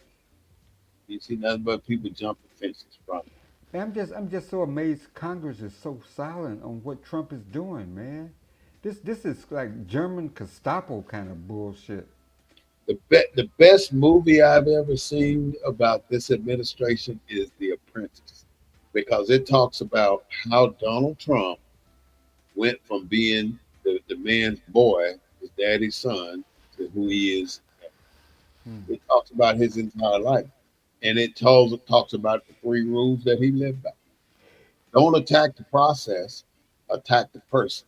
You see nothing but people jumping fences from it. man, I'm just so amazed. Congress is so silent on what Trump is doing, man. This is like German Gestapo kind of bullshit. The best movie I've ever seen about this administration is The Apprentice because it talks about how Donald Trump went from being the man's boy, his daddy's son, to who he is. Hmm. It talks about his entire life. And it talks about the three rules that he lived by. Don't attack the process, attack the person.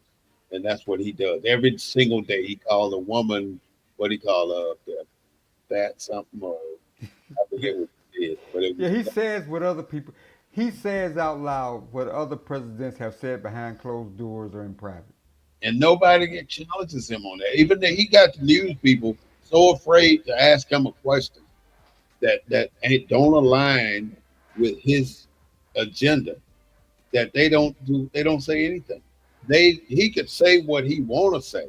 And that's what he does. Every single day he called a woman, what he call fat something, or I forget what he did, but it was Yeah, he says what other people. He says out loud what other presidents have said behind closed doors or in private. and nobody get challenges him on that. Even that he got the news people so afraid to ask him a question that ain't don't align with his agenda that they don't say anything. He could say what he want to say,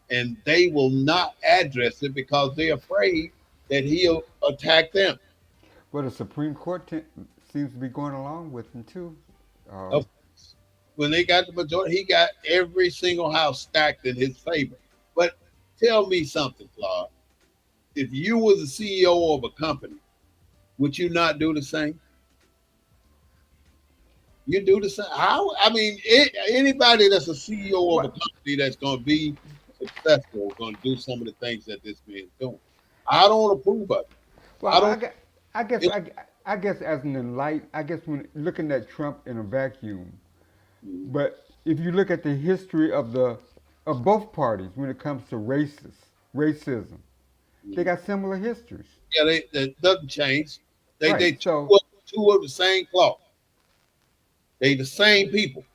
and they will not address it because they're afraid that he'll attack them. Well, the Supreme Court seems to be going along with him too. Uh, Of when they got the majority, he got every single house stacked in his favor. But tell me something, Claude. If you was a CEO of a company, would you not do the same? You do the same. How? I mean, anybody that's a CEO of a what? company that's going to be successful going to do some of the things that this man's doing. I don't approve of it. Well, I don't. I guess, It, I guess as an enlightened, I guess when looking at Trump in a vacuum, but if you look at the history of both parties when it comes to racism, they got similar histories, yeah, that doesn't change. They right? So, two of the same cloth. They the same people.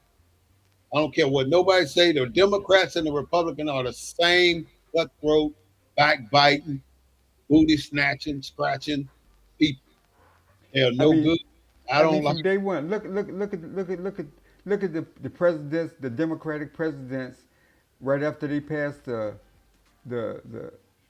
I don't care what nobody say. The Democrats and the Republicans are the same cutthroat, backbiting, booty snatching, scratching people. They are I no mean, good. I I don't mean, like. from day one, look at the presidents, the Democratic presidents, right after they passed the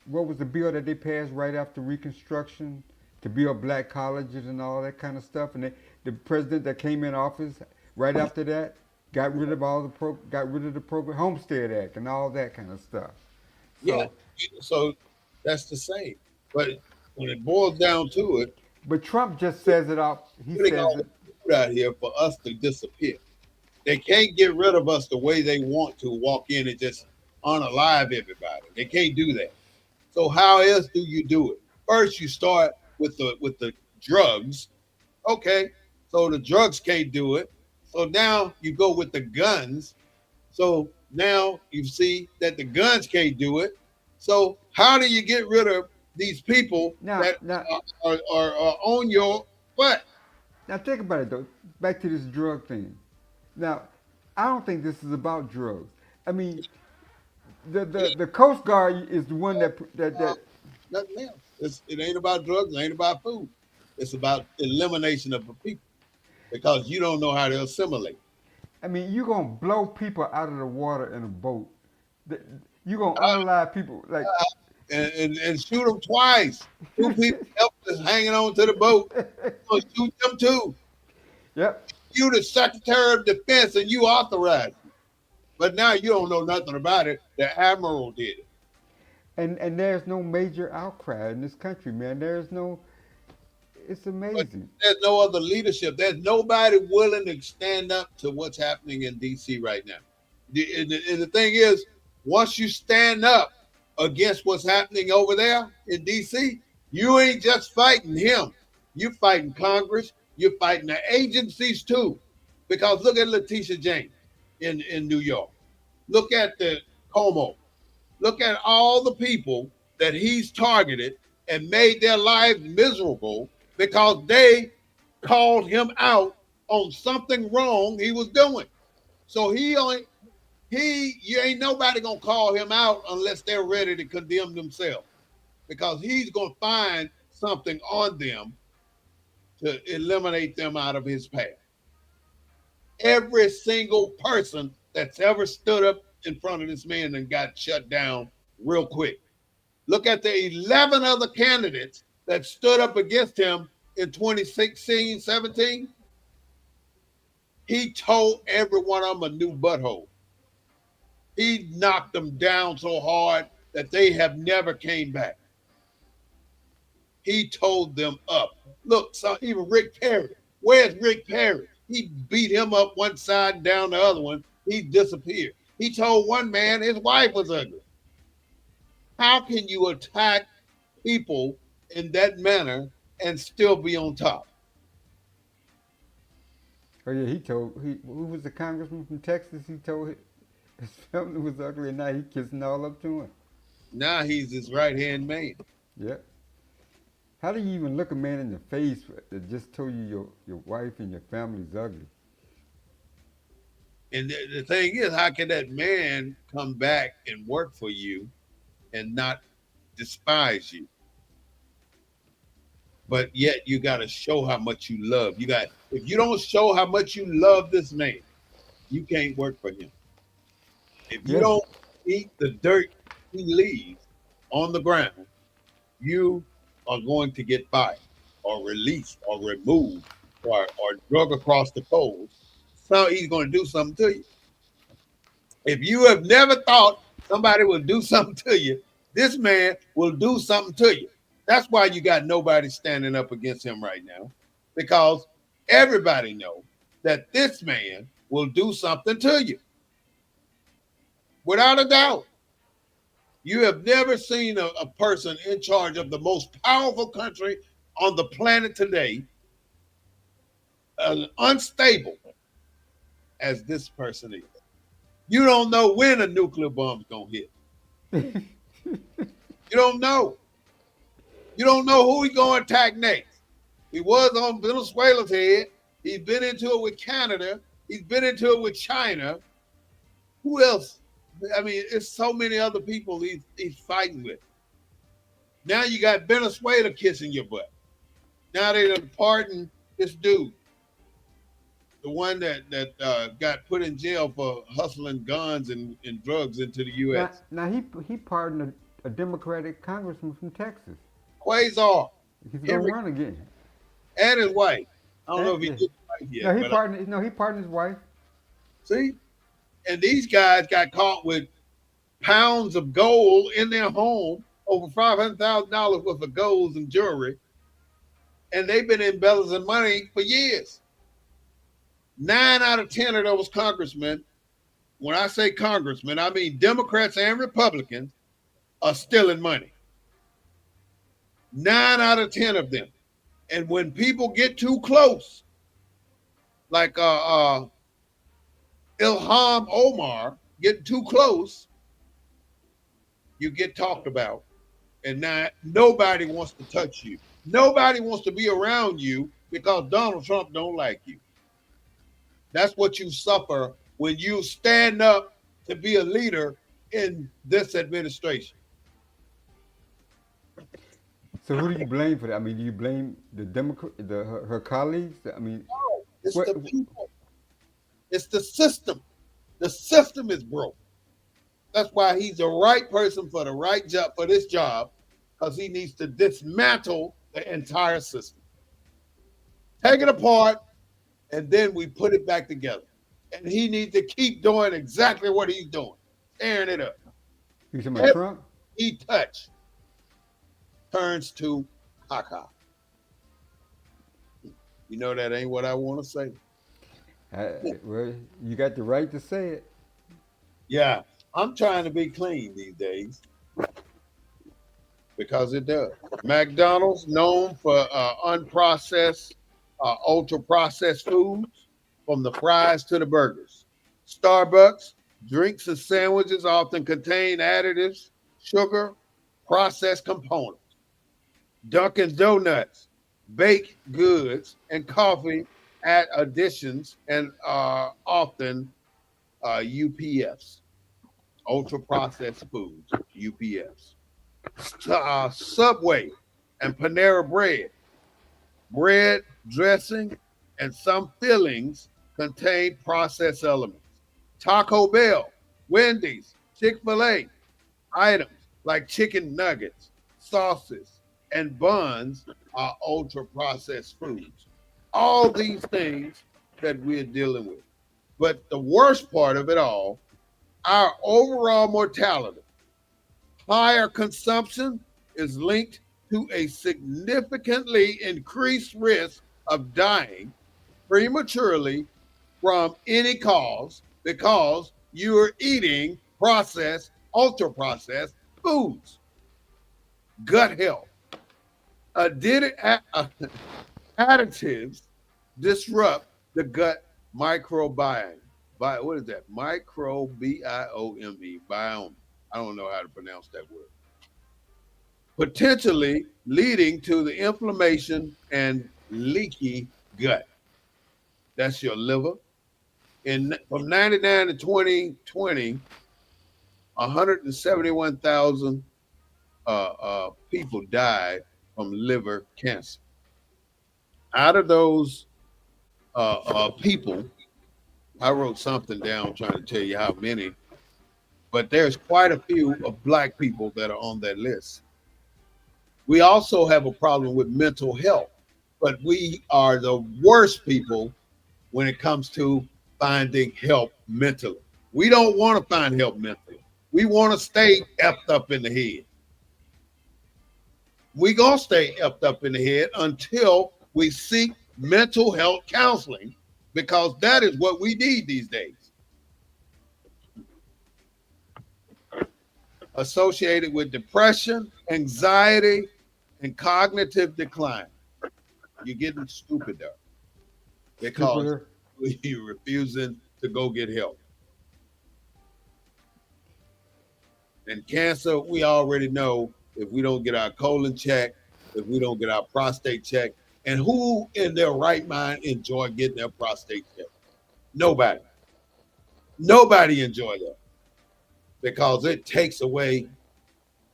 what was the bill that they passed right after Reconstruction to build black colleges and all that kind of stuff, and the president that came in office right after that got rid of the Homestead Act and all that kind of stuff. Yeah. So, So that's the same. But when it boils down to it, but Trump just says it out. He putting says all it. the food out here for us to disappear. They can't get rid of us the way they want to walk in and just unalive everybody. They can't do that. So how else do you do it? First, you start with the drugs. Okay, so the drugs can't do it. So now you go with the guns. So now you see that the guns can't do it. So how do you get rid of these people Now, that now, are on your butt? now, think about it though. Back to this drug thing. Now, I don't think this is about drugs. I mean, the Coast Guard is the one that Nothing else. It ain't about drugs. It ain't about food. It's about elimination of the people because you don't know how to assimilate. I mean, you're gonna blow people out of the water in a boat. You're gonna unalive people like. And shoot them twice. Two people helpless hanging on to the boat. You're gonna shoot them too. Yep. You the Secretary of Defense and you authorized it. But now you don't know nothing about it. The admiral did it. And there's no major outcry in this country, man. There's no. It's But amazing. there's no other leadership. There's nobody willing to stand up to what's happening in DC right now. And the thing is, once you stand up against what's happening over there in DC, you ain't just fighting him. You're fighting Congress. You're fighting the agencies too. Because look at Letitia James in New York. Look at the Como. Look at all the people that he's targeted and made their lives miserable because they called him out on something wrong he was doing. So you ain't nobody gonna call him out unless they're ready to condemn themselves because he's gonna find something on them to eliminate them out of his path. Every single person that's ever stood up in front of this man and got shut down real quick. Look at the 11 other candidates that stood up against him in 2016, 17. He told every one of them a new butthole. He knocked them down so hard that they have never came back. He told them up. Look, so even Rick Perry. Where's Rick Perry? He beat him up one side and down the other one. He disappeared. He told one man his wife was ugly. How can you attack people in that manner and still be on top? Oh yeah, he told who was the congressman from Texas? He told his family was ugly, and now he kissing all up to him. Now he's his right hand man. Yep. How do you even look a man in the face that just told you your wife and your family's ugly? And the thing is, how can that man come back and work for you and not despise you? But yet you got to show how much you love. If you don't show how much you love this man, you can't work for him. If you Yeah. don't eat the dirt he leaves on the ground, you are going to get fired or released or removed or drug across the coals. So he's going to do something to you. If you have never thought somebody will do something to you, this man will do something to you. That's why you got nobody standing up against him right now, because everybody know that this man will do something to you without a doubt. You have never seen a person in charge of the most powerful country on the planet today, unstable as this person is. You don't know when a nuclear bomb's gonna hit. You don't know. You don't know who he's going to attack next. He was on Venezuela's head. He's been into it with Canada. He's been into it with China. Who else? I mean, it's so many other people he's fighting with. Now you got Venezuela kissing your butt. Now they done pardon this dude, the one that got put in jail for hustling guns and drugs into the Now, U.S. now he pardoned a Democratic congressman from Texas. Quasar, He's gonna Henry, run again. and his wife. I don't know And, if he yeah. did it right yet, No, he but pardoned. No, he pardoned his wife. see, and these guys got caught with pounds of gold in their home, over $500,000 worth of golds and jewelry, and they've been embezzling money for years. 9 out of 10 of those congressmen, when I say congressmen, I mean Democrats and Republicans, are stealing money. 9 out of 10 of them. And when people get too close, like Ilham Omar getting too close, you get talked about, and now nobody wants to touch you. Nobody wants to be around you because Donald Trump don't like you. That's what you suffer when you stand up to be a leader in this administration. So who do you blame for that? I mean, do you blame the Democrat, her colleagues? I mean, No, it's what? the people. It's the system. The system is broke. That's why he's the right person for the right job for this job, because he needs to dismantle the entire system, take it apart, and then we put it back together. And he needs to keep doing exactly what he's doing, tearing it up. You talking about Everything Trump? he touch turns to caca. You know that ain't what I want to say. Well, you got the right to say it. Yeah, I'm trying to be clean these days because it does. McDonald's known for unprocessed, ultra processed foods, from the fries to the burgers. Starbucks drinks and sandwiches often contain additives, sugar, processed components. Dunkin' Donuts, baked goods, and coffee add additions and are often UPFs, ultra processed foods, UPFs. Subway and Panera bread, dressing, and some fillings contain processed elements. Taco Bell, Wendy's, Chick-fil-A items like chicken nuggets, sauces, and buns are ultra processed foods. All these things that we're dealing with. But the worst part of it all, our overall mortality, higher consumption is linked to a significantly increased risk of dying prematurely from any cause because you're eating processed, ultra processed foods. Gut health. Additives disrupt the gut microbiome. What is that? Microbiome. Biome. I don't know how to pronounce that word. Potentially leading to the inflammation and leaky gut. That's your liver. From 99 to 2020, 171,000 people died from liver cancer. Out of those people, I wrote something down trying to tell you how many, but there's quite a few of black people that are on that list. We also have a problem with mental health, but we are the worst people when it comes to finding help mentally. We don't want to find help mentally. We want to stay effed up in the head. We gonna stay effed up in the head until we seek mental health counseling because that is what we need these days. Associated with depression, anxiety, and cognitive decline. You're getting stupider because Stupider. you're refusing to go get help. And cancer, we already know if we don't get our colon checked, if we don't get our prostate checked, and who in their right mind enjoy getting their prostate checked? Nobody. Nobody enjoy that because it takes away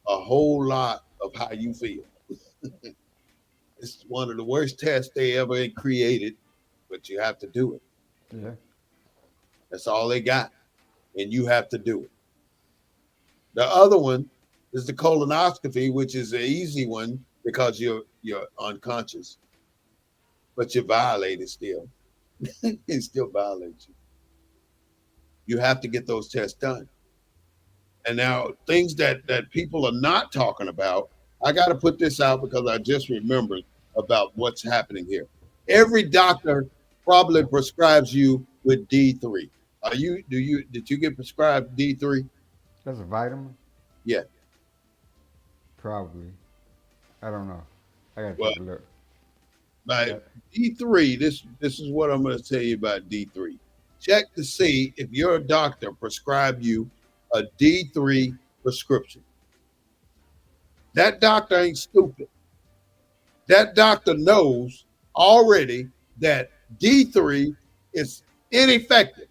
a whole lot of how you feel. It's one of the worst tests they ever created, but you have to do it. Yeah. That's all they got, and you have to do it. The other one is the colonoscopy, which is an easy one because you're unconscious, but you're violated still. It still violates you. You have to get those tests done. And now things that people are not talking about, I got to put this out because I just remembered about what's happening here. Every doctor probably prescribes you with D3. Are you do you did you get prescribed D3? That's a vitamin? Yeah. Probably. I don't know. I gotta Well, take a look. by That D3, this is what I'm going to tell you about D3. Check to see if your doctor prescribed you a D3 prescription. That doctor ain't stupid. That doctor knows already that D3 is ineffective.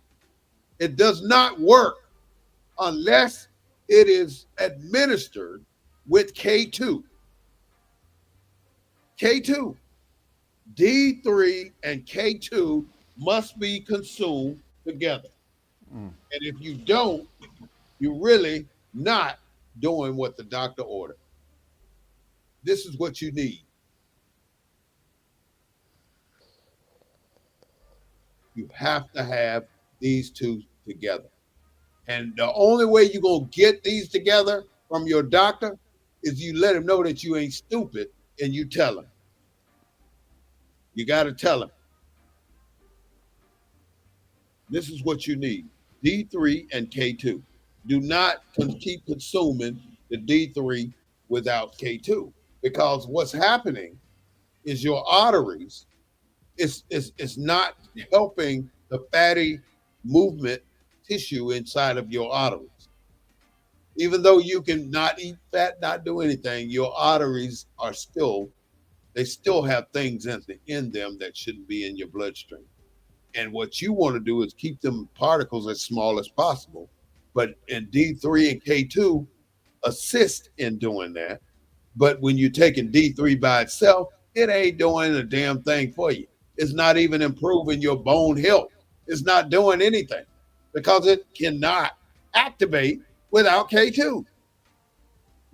It does not work unless it is administered with K2. K2. D3 and K2 must be consumed together. mm, And if you don't, you're really not doing what the doctor ordered. This is what you need. You have to have these two together. And the only way you're going to get these together from your doctor is you let him know that you ain't stupid and you tell him. You got to tell him this is what you need D3 and K2. Do not keep consuming the D3 without K2 because what's happening is your arteries is not helping the fatty movement tissue inside of your arteries. Even though you can not eat fat, not do anything, your arteries are still they still have things in them that shouldn't be in your bloodstream. And what you want to do is keep them particles as small as possible. But in D3 and K2 assist in doing that. But when you're taking D3 by itself, it ain't doing a damn thing for you. It's not even improving your bone health. It's not doing anything because it cannot activate without K2.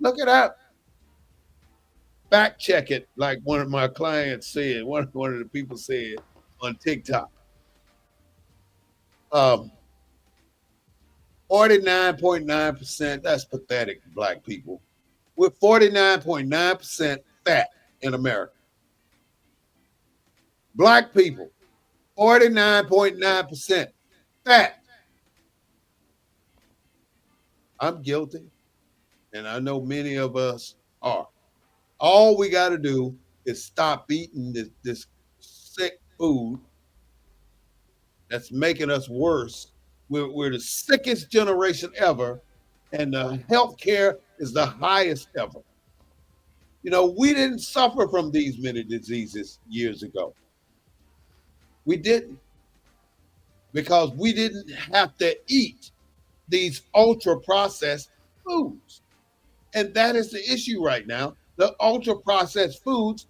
Look it up. Fact check it, like one of my clients said, one of the people said on TikTok. 49.9%, that's pathetic, black people. We're 49.9% fat in America. Black people, 49.9% fat. I'm guilty, and I know many of us are. All we got to do is stop eating this sick food that's making us worse. We're the sickest generation ever, and the health care is the highest ever. You know, we didn't suffer from these many diseases years ago. We didn't because we didn't have to eat these ultra processed foods. And that is the issue right now. The ultra processed foods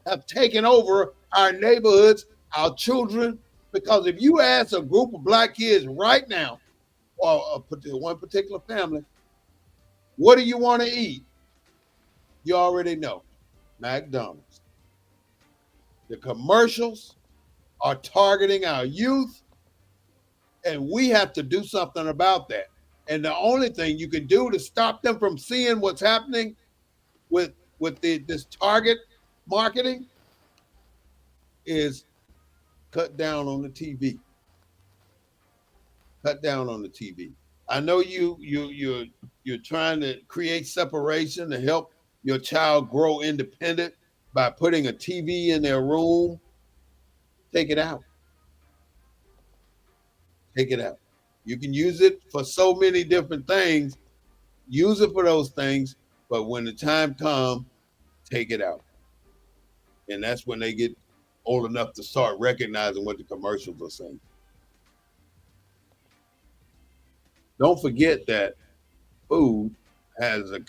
have taken over our neighborhoods, our children. Because if you ask a group of black kids right now, or one particular family, what do you want to eat? You already know McDonald's. The commercials are targeting our youth, and we have to do something about that. And the only thing you can do to stop them from seeing what's happening this target marketing is cut down on the TV. Cut down on the TV. I know you're trying to create separation to help your child grow independent by putting a TV in their room. Take it out. Take it out. You can use it for so many different things. Use it for those things, but when the time comes, take it out. And that's when they get old enough to start recognizing what the commercials are saying. Don't forget that food has a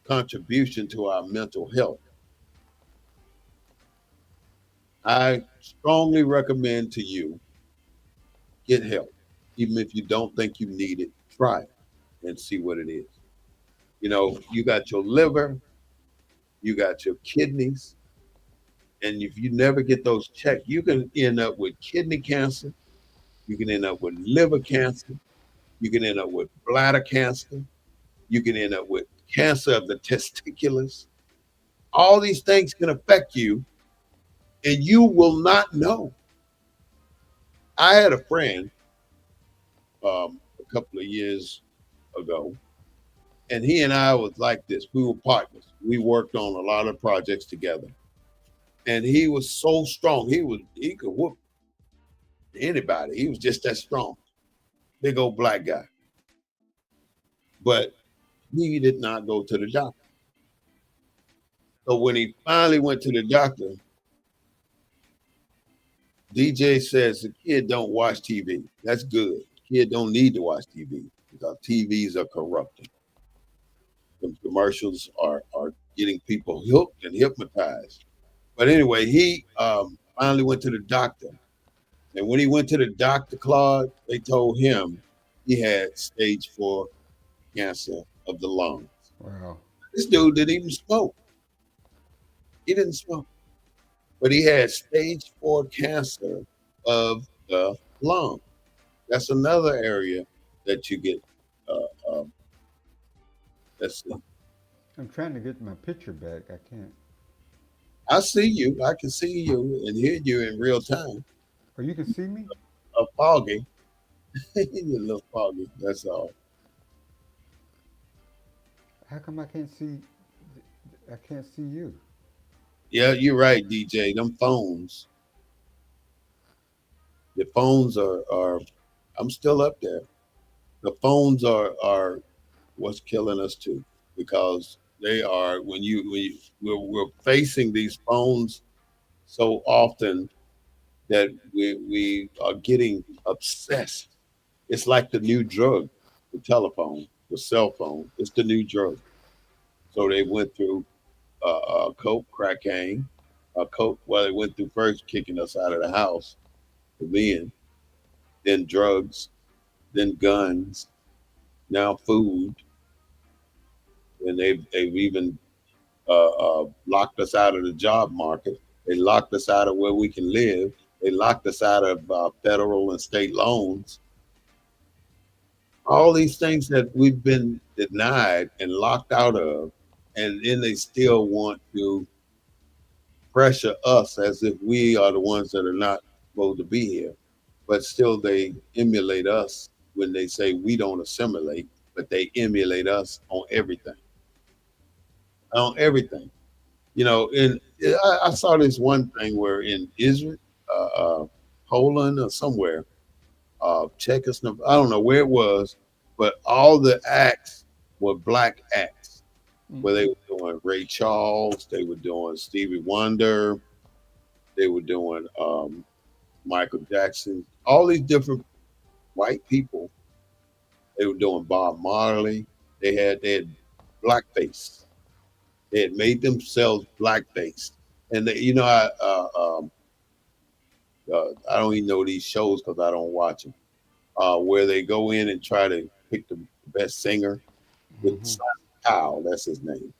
contribution to our mental health. I strongly recommend to you get help, even if you don't think you need it. Try it and see what it is. You know, you got your liver, you got your kidneys, and if you never get those checked, you can end up with kidney cancer, you can end up with liver cancer, you can end up with bladder cancer, You can end up with cancer of the testicles. All these things can affect you, and you will not know. I had a friend a couple of years ago, and he and I was like this. We were partners. We worked on a lot of projects together, and he was so strong. He could whoop anybody. He was just that strong, big old black guy. But he did not go to the doctor. So when he finally went to the doctor, DJ says the kid don't watch TV. That's good. Kid don't need to watch TV because TVs are corrupting. The commercials are getting people hooked and hypnotized. But anyway, he finally went to the doctor. And when he went to the doctor, Claude, they told him he had stage 4 cancer of the lungs. Wow. This dude didn't even smoke. He didn't smoke. But he had stage 4 cancer of the lung. That's another area that you get. Let's see. I'm trying to get my picture back. I can't. I see you. I can see you and hear you in real time. Oh, you can see me? Foggy. You're a little foggy. That's all. How come I can't see? I can't see you. Yeah, you're right, DJ. Them phones. The phones are. I'm still up there. The phones are what's killing us too, because they are we're facing these phones so often that we are getting obsessed. It's like the new drug, the telephone, the cell phone. It's the new drug. So they went through coke, cocaine, coke. Well, they went through first kicking us out of the house, the men, then drugs, then guns, now food, and they've even locked us out of the job market. They locked us out of where we can live. They locked us out of federal and state loans. All these things that we've been denied and locked out of, and then they still want to pressure us as if we are the ones that are not supposed to be here. But still, they emulate us when they say we don't assimilate, but they emulate us on everything. On everything. And I saw this one thing where in Israel, uh, uh, Poland, or somewhere, Czechoslovakia, I don't know where it was, but all the acts were black acts, where they were doing Ray Charles, they were doing Stevie Wonder, they were doing Michael Jackson, all these different white people. They were doing Bob Marley. They had blackface. They had made themselves blackface, and I don't even know these shows because I don't watch them. Where they go in and try to pick the best singer with Mm-hmm. Simon Cowell, that's his name,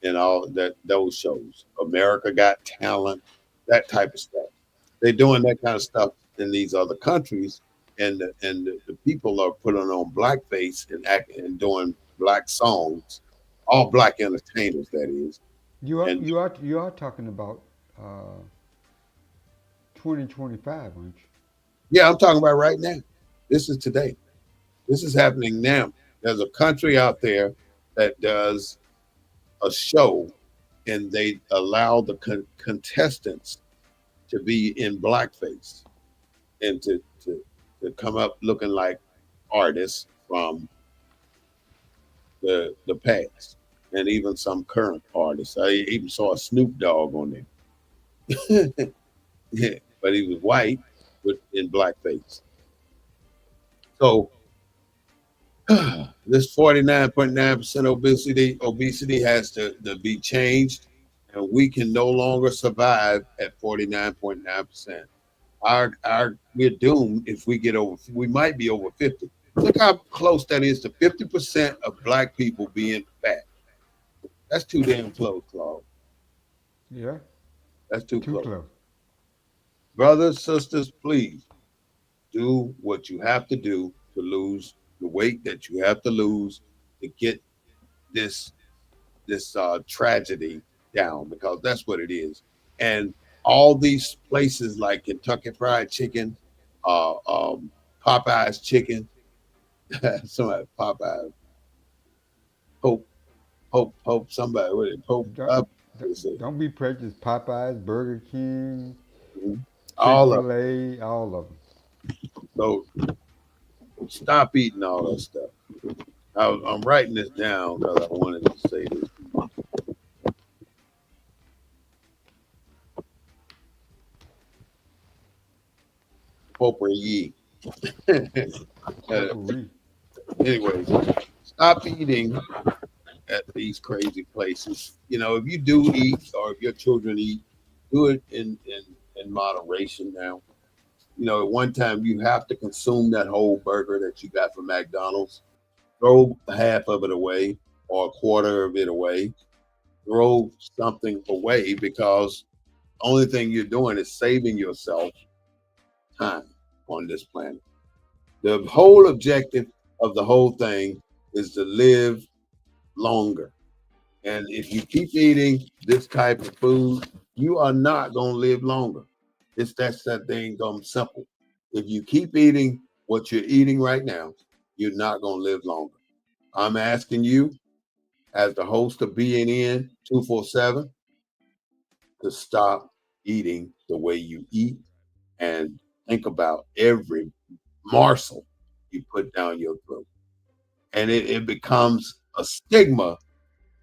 and all that those shows. America Got Talent, that type of stuff. They're doing that kind of stuff in these other countries, and the people are putting on blackface and acting and doing black songs, all black entertainers, that is. You are And you are you are talking about uh, 2025, aren't you? yeah, I'm talking about right now. This is today. This is happening now. There's a country out there that does a show, and they allow the contestants to be in blackface and to come up looking like artists from the past, and even some current artists. I even saw a Snoop Dogg on there. Yeah, but he was white with in blackface. So this 49.9% obesity has to be changed, and we can no longer survive at 49.9%. Our we're doomed if we get over. We might be over 50. Look how close that is to 50% of black people being fat. That's too damn close, Claude. Yeah, That's too too close. close. Brothers, sisters, please do what you have to do to lose the weight that you have to lose to get this tragedy down, because that's what it is. And all these places like Kentucky Fried Chicken, uh, um, Popeye's Chicken, somebody Popeye, Pope, Pope, somebody with it, Pope, Don't, what is it? don't be prejudiced. Popeyes, Burger King, Mhm. Chick All of Fil A, all of them. it. So stop eating all that stuff. I'm writing this down because I wanted to say this. Potpourri. Potpourri. Anyway, stop eating at these crazy places. You know, if you do eat or if your children eat, do it in moderation now. You know, at one time you have to consume that whole burger that you got from McDonald's. Throw half of it away or a quarter of it away. Throw something away, because only thing you're doing is saving yourself time on this planet. The whole objective of the whole thing is to live longer. And if you keep eating this type of food, you are not going to live longer. That thing comes simple. If you keep eating what you're eating right now, you're not going to live longer. I'm asking you, as the host of BNN 247, to stop eating the way you eat and think about every morsel you put down your throat. And it becomes a stigma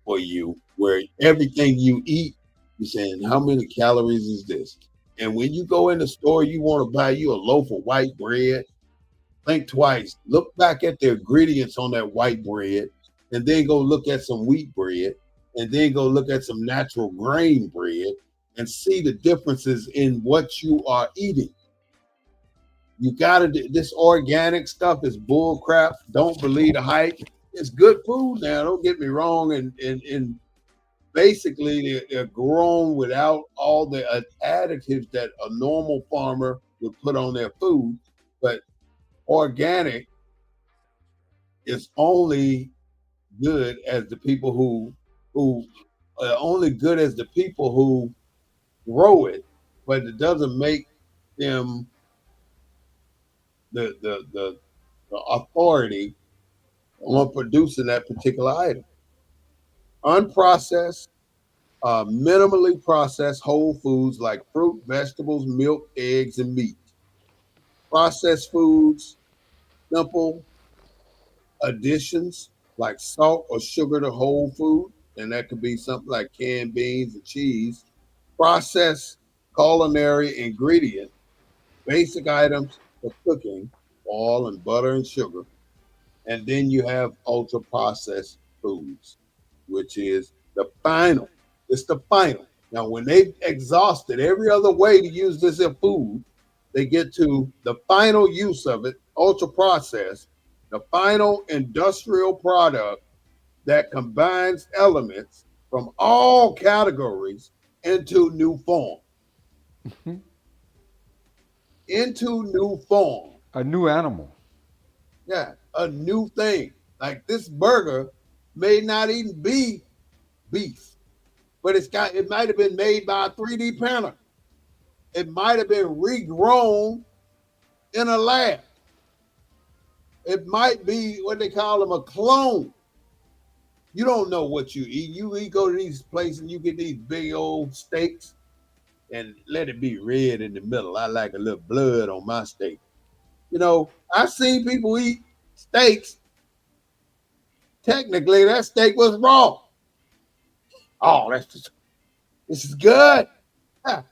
for you, where everything you eat, you're saying, how many calories is this? And when you go in the store, you want to buy you a loaf of white bread, think twice. Look back at the ingredients on that white bread, and then go look at some wheat bread, and then go look at some natural grain bread, and see the differences in what you are eating. You gotta do this. Organic stuff is bull crap. Don't believe the hype. It's good food now. Don't get me wrong. And basically they're grown without all the additives that a normal farmer would put on their food. But organic is only good as the people who only good as the people who grow it, but it doesn't make them the authority on producing that particular item. Unprocessed, minimally processed whole foods like fruit, vegetables, milk, eggs, and meat. Processed foods, simple additions like salt or sugar to whole food, and that could be something like canned beans and cheese. Processed culinary ingredient, basic items for cooking, oil and butter and sugar. And then you have ultra processed foods, which is the final. It's the final. Now, when they've exhausted every other way to use this as food, they get to the final use of it, ultra processed, the final industrial product that combines elements from all categories into new form. Into new form. A new animal. Yeah, a new thing. Like this burger may not even be beef, but it might have been made by a 3D printer. It might have been regrown in a lab. It might be what they call them, a clone. You don't know what you eat. You go to these places and you get these big old steaks and let it be red in the middle. I like a little blood on my steak. You know, I've seen people eat steaks. Technically, that steak was raw. Oh, this is good. Ah,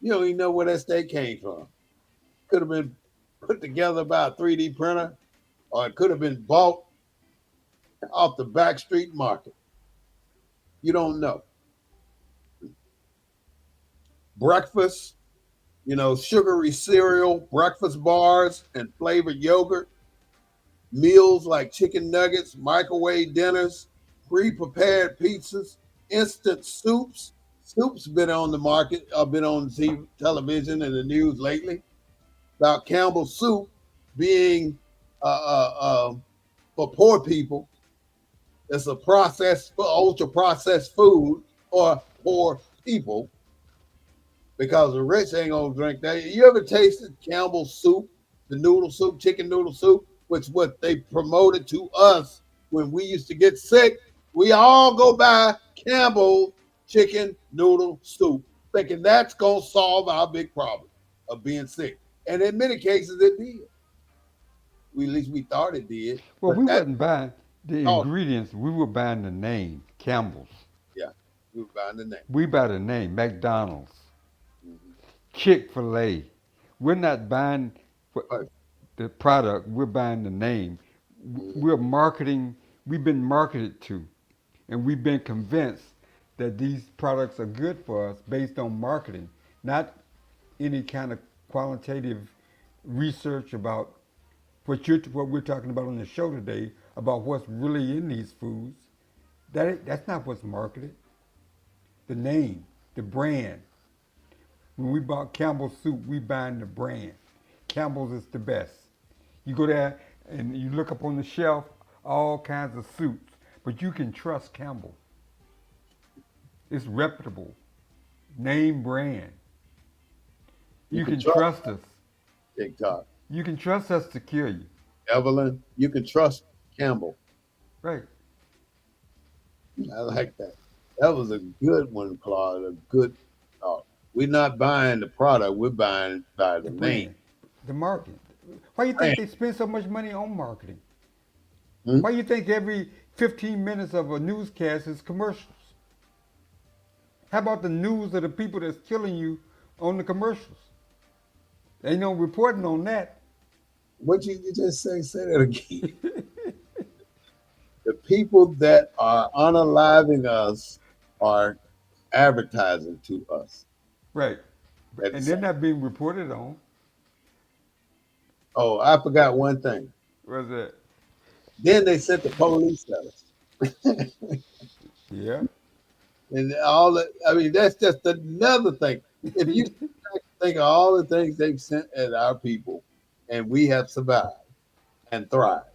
you don't even know where that steak came from. Could have been put together by a 3D printer, or it could have been bought off the back street market. You don't know. Breakfast, sugary cereal, breakfast bars, and flavored yogurt, meals like chicken nuggets, microwave dinners, pre-prepared pizzas, instant soups. Soups been on the market, been on television and the news lately about Campbell's soup being uh, uh, uh, for poor people. It's a processed, ultra processed food for poor people because the rich ain't gonna drink that. You ever tasted Campbell's soup, the noodle soup, chicken noodle soup, which what they promoted to us when we used to get sick? We all go buy Campbell chicken noodle soup, thinking that's gonna solve our big problem of being sick. And in many cases, it did. At least we thought it did. Well, But we that wasn't buying the thought, ingredients. We were buying the name, Campbell's. yeah, we were buying the name. We buy the name, McDonald's, Mm-hmm. Chick-fil-A. We're not buying Perfect. the product. We're buying the name. Mm-hmm. We're marketing. We've been marketed to, and we've been convinced that these products are good for us based on marketing, not any kind of qualitative research about what we're talking about on the show today about what's really in these foods. That's not what's marketed. The name, the brand. When we bought Campbell's soup, we buying the brand. Campbell's is the best. You go there and you look up on the shelf, all kinds of soups, but you can trust Campbell. It's reputable, name brand. You You can can trust trust us. TikTok. You can trust us to cure you. Evelyn, you can trust Campbell. Right. I like that. That was a good one, Claude. A good thought. We're not buying the product, we're buying by the The name. brand, the marketing. Why do you think Brand. they spend so much money on marketing? Hmm? Why do you think every 15 minutes of a newscast is commercials? How about the news of the people that's killing you on the commercials? Ain't no reporting on that. What you just say? Say that again. The people that are unaliving us are advertising to us Right. at the And they're same. not being reported on. Oh, I forgot one thing. Was it? Then they sent the police at us. Yeah. And all that, I mean, that's just another thing. If you think of all the things they've sent at our people, and we have survived and thrived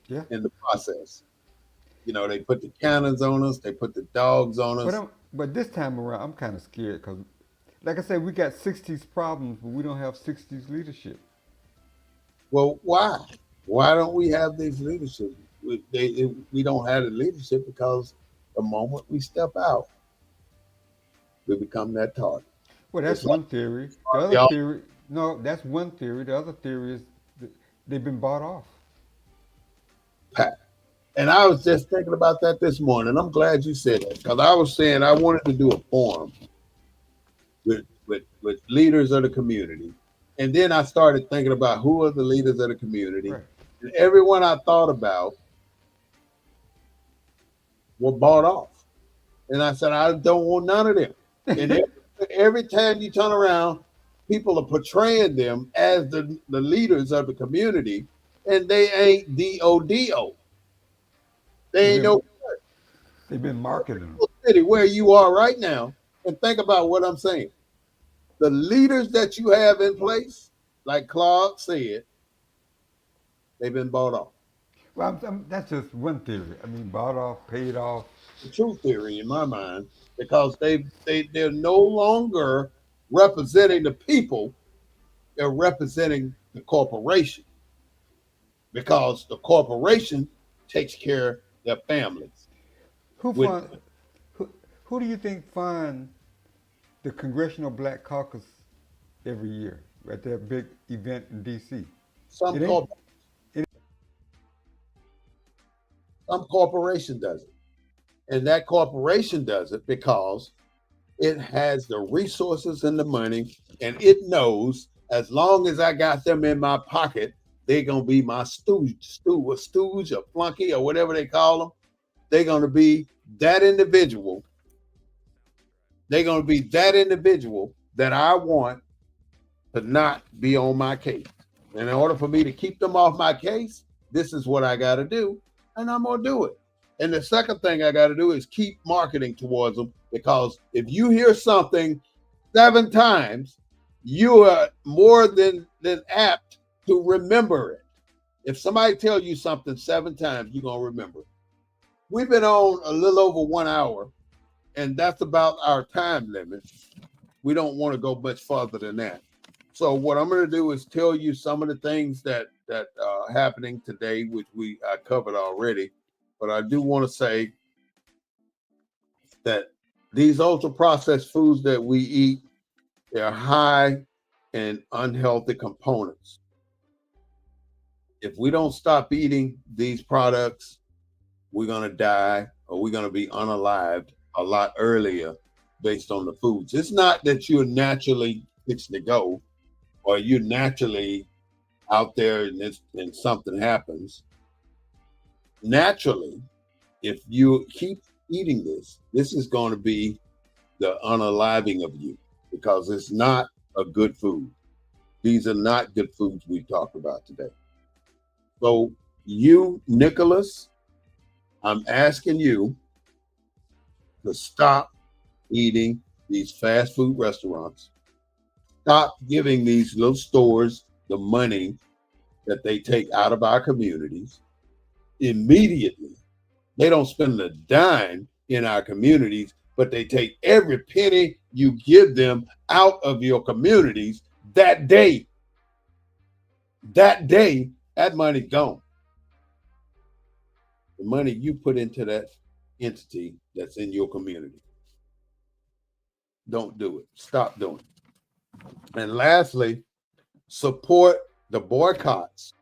Yeah. in the process. They put the cannons on us, they put the dogs on But us. this time around, I'm kind of scared because, like I said, we got 60s problems, but we don't have 60s leadership. Well, why? Why don't we have these leadership? We don't have the leadership because the moment we step out, we become that target. Well, that's It's like one theory. The other y'all theory, no, that's one theory. The other theory is they've been bought off. pack. And I was just thinking about that this morning. I'm glad you said that because I was saying I wanted to do a forum with leaders of the community. And then I started thinking about who are the leaders of the community. Right. And everyone I thought about were bought off. And I said, I don't want none of them. And every time you turn around, people are portraying them as the leaders of the community, and they ain't DODO. They've They ain't been no they've been marketing them. city where you are right now. And think about what I'm saying. The leaders that you have in place, like Claude said, they've been bought off. Well, that's just one theory. I mean, bought off, paid off. The true theory in my mind, because they're no longer representing the people, they're representing the corporation because the corporation takes care of their families. Who With fund? Who do you think fund the Congressional Black Caucus every year at that big event in D.C.? some It ain't. corp- some corporation does it, and that corporation does it because it has the resources and the money, and it knows as long as I got them in my pocket, they're gonna be my stooge, or flunky, or whatever they call them. They're gonna be that individual. They're gonna be that individual that I want to not be on my case. And in order for me to keep them off my case, this is what I got to do, and I'm gonna do it. And the second thing I got to do is keep marketing towards them because if you hear something 7 times, you are more than apt to remember it. If somebody tells you something 7 times, you're gonna remember it. We've been on a little over 1 hour, and that's about our time limit. We don't want to go much further than that. So what I'm going to do is tell you some of the things that are happening today, which I covered already. But I do want to say that these ultra processed foods that we eat, they're high in unhealthy components. If we don't stop eating these products, we're going to die or we're going to be unalived a lot earlier based on the foods. It's not that you're naturally fixing to go or you're naturally out there and something happens. Naturally, if you keep eating this is going to be the unaliving of you because it's not a good food. These are not good foods we talked about today. So, you, Nicholas, I'm asking you to stop eating these fast food restaurants. Stop giving these little stores the money that they take out of our communities immediately. They don't spend a dime in our communities, but they take every penny you give them out of your communities that day. That day, that money's gone. The money you put into that entity that's in your community. Don't do it. Stop doing it. And lastly, support the boycotts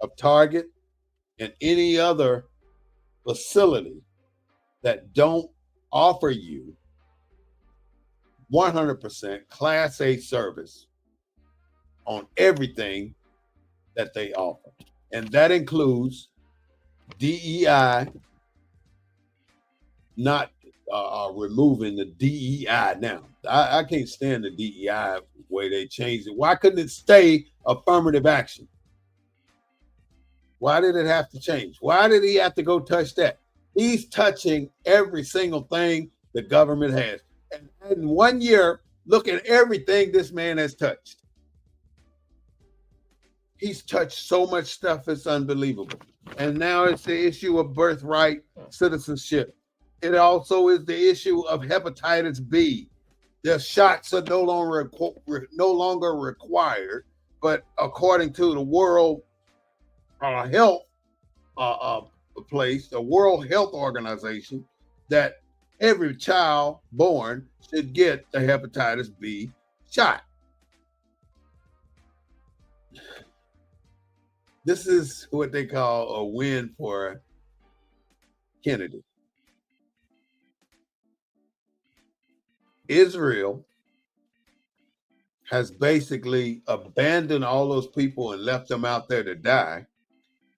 of Target and any other facility that don't offer you 100% Class A service on everything that they offer. And that includes DEI, not removing the DEI now. I can't stand the DEI way they changed it. Why couldn't it stay affirmative action? Why did it have to change? Why did he have to go touch that? He's touching every single thing the government has. And in 1 year, look at everything this man has touched. He's touched so much stuff, it's unbelievable. And now it's the issue of birthright citizenship. It also is the issue of hepatitis B. The shots are no longer required, but according to the World Health place, the World Health Organization, that every child born should get the hepatitis B shot. This is what they call a win for Kennedy. Israel has basically abandoned all those people and left them out there to die,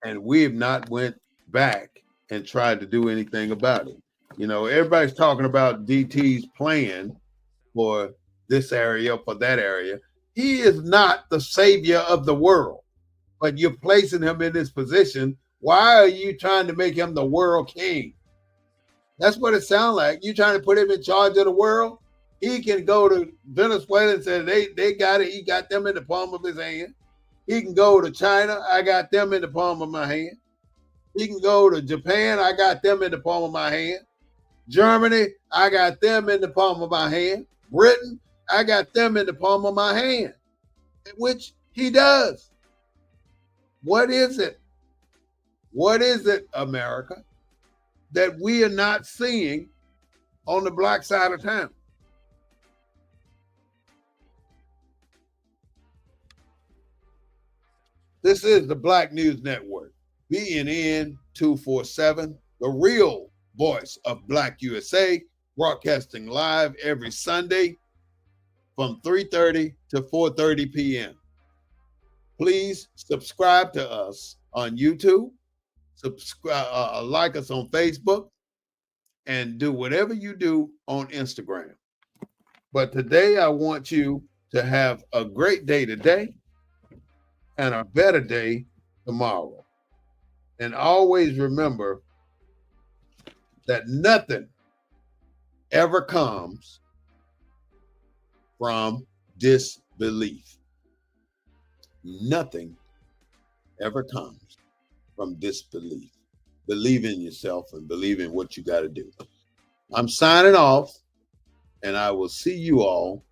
and we have not went back and tried to do anything about it. You know, everybody's talking about DT's plan for this area, for that area. He is not the savior of the world, but you're placing him in this position. Why are you trying to make him the world king? That's what it sounds like. You trying to put him in charge of the world? He can go to Venezuela and say they got it. He got them in the palm of his hand. He can go to China. I got them in the palm of my hand. He can go to Japan. I got them in the palm of my hand. Germany, I got them in the palm of my hand. Britain, I got them in the palm of my hand, which he does. What is it? What is it, America, that we are not seeing on the black side of town? This is the Black News Network, BNN 247, the real voice of Black USA, broadcasting live every Sunday from 3:30 to 4:30 p.m. Please subscribe to us on YouTube, subscribe, like us on Facebook, and do whatever you do on Instagram. But today, I want you to have a great day today and a better day tomorrow. And always remember that nothing ever comes from disbelief. Nothing ever comes from disbelief. believe in yourself and believe in what you got to do. I'm signing off, and I will see you all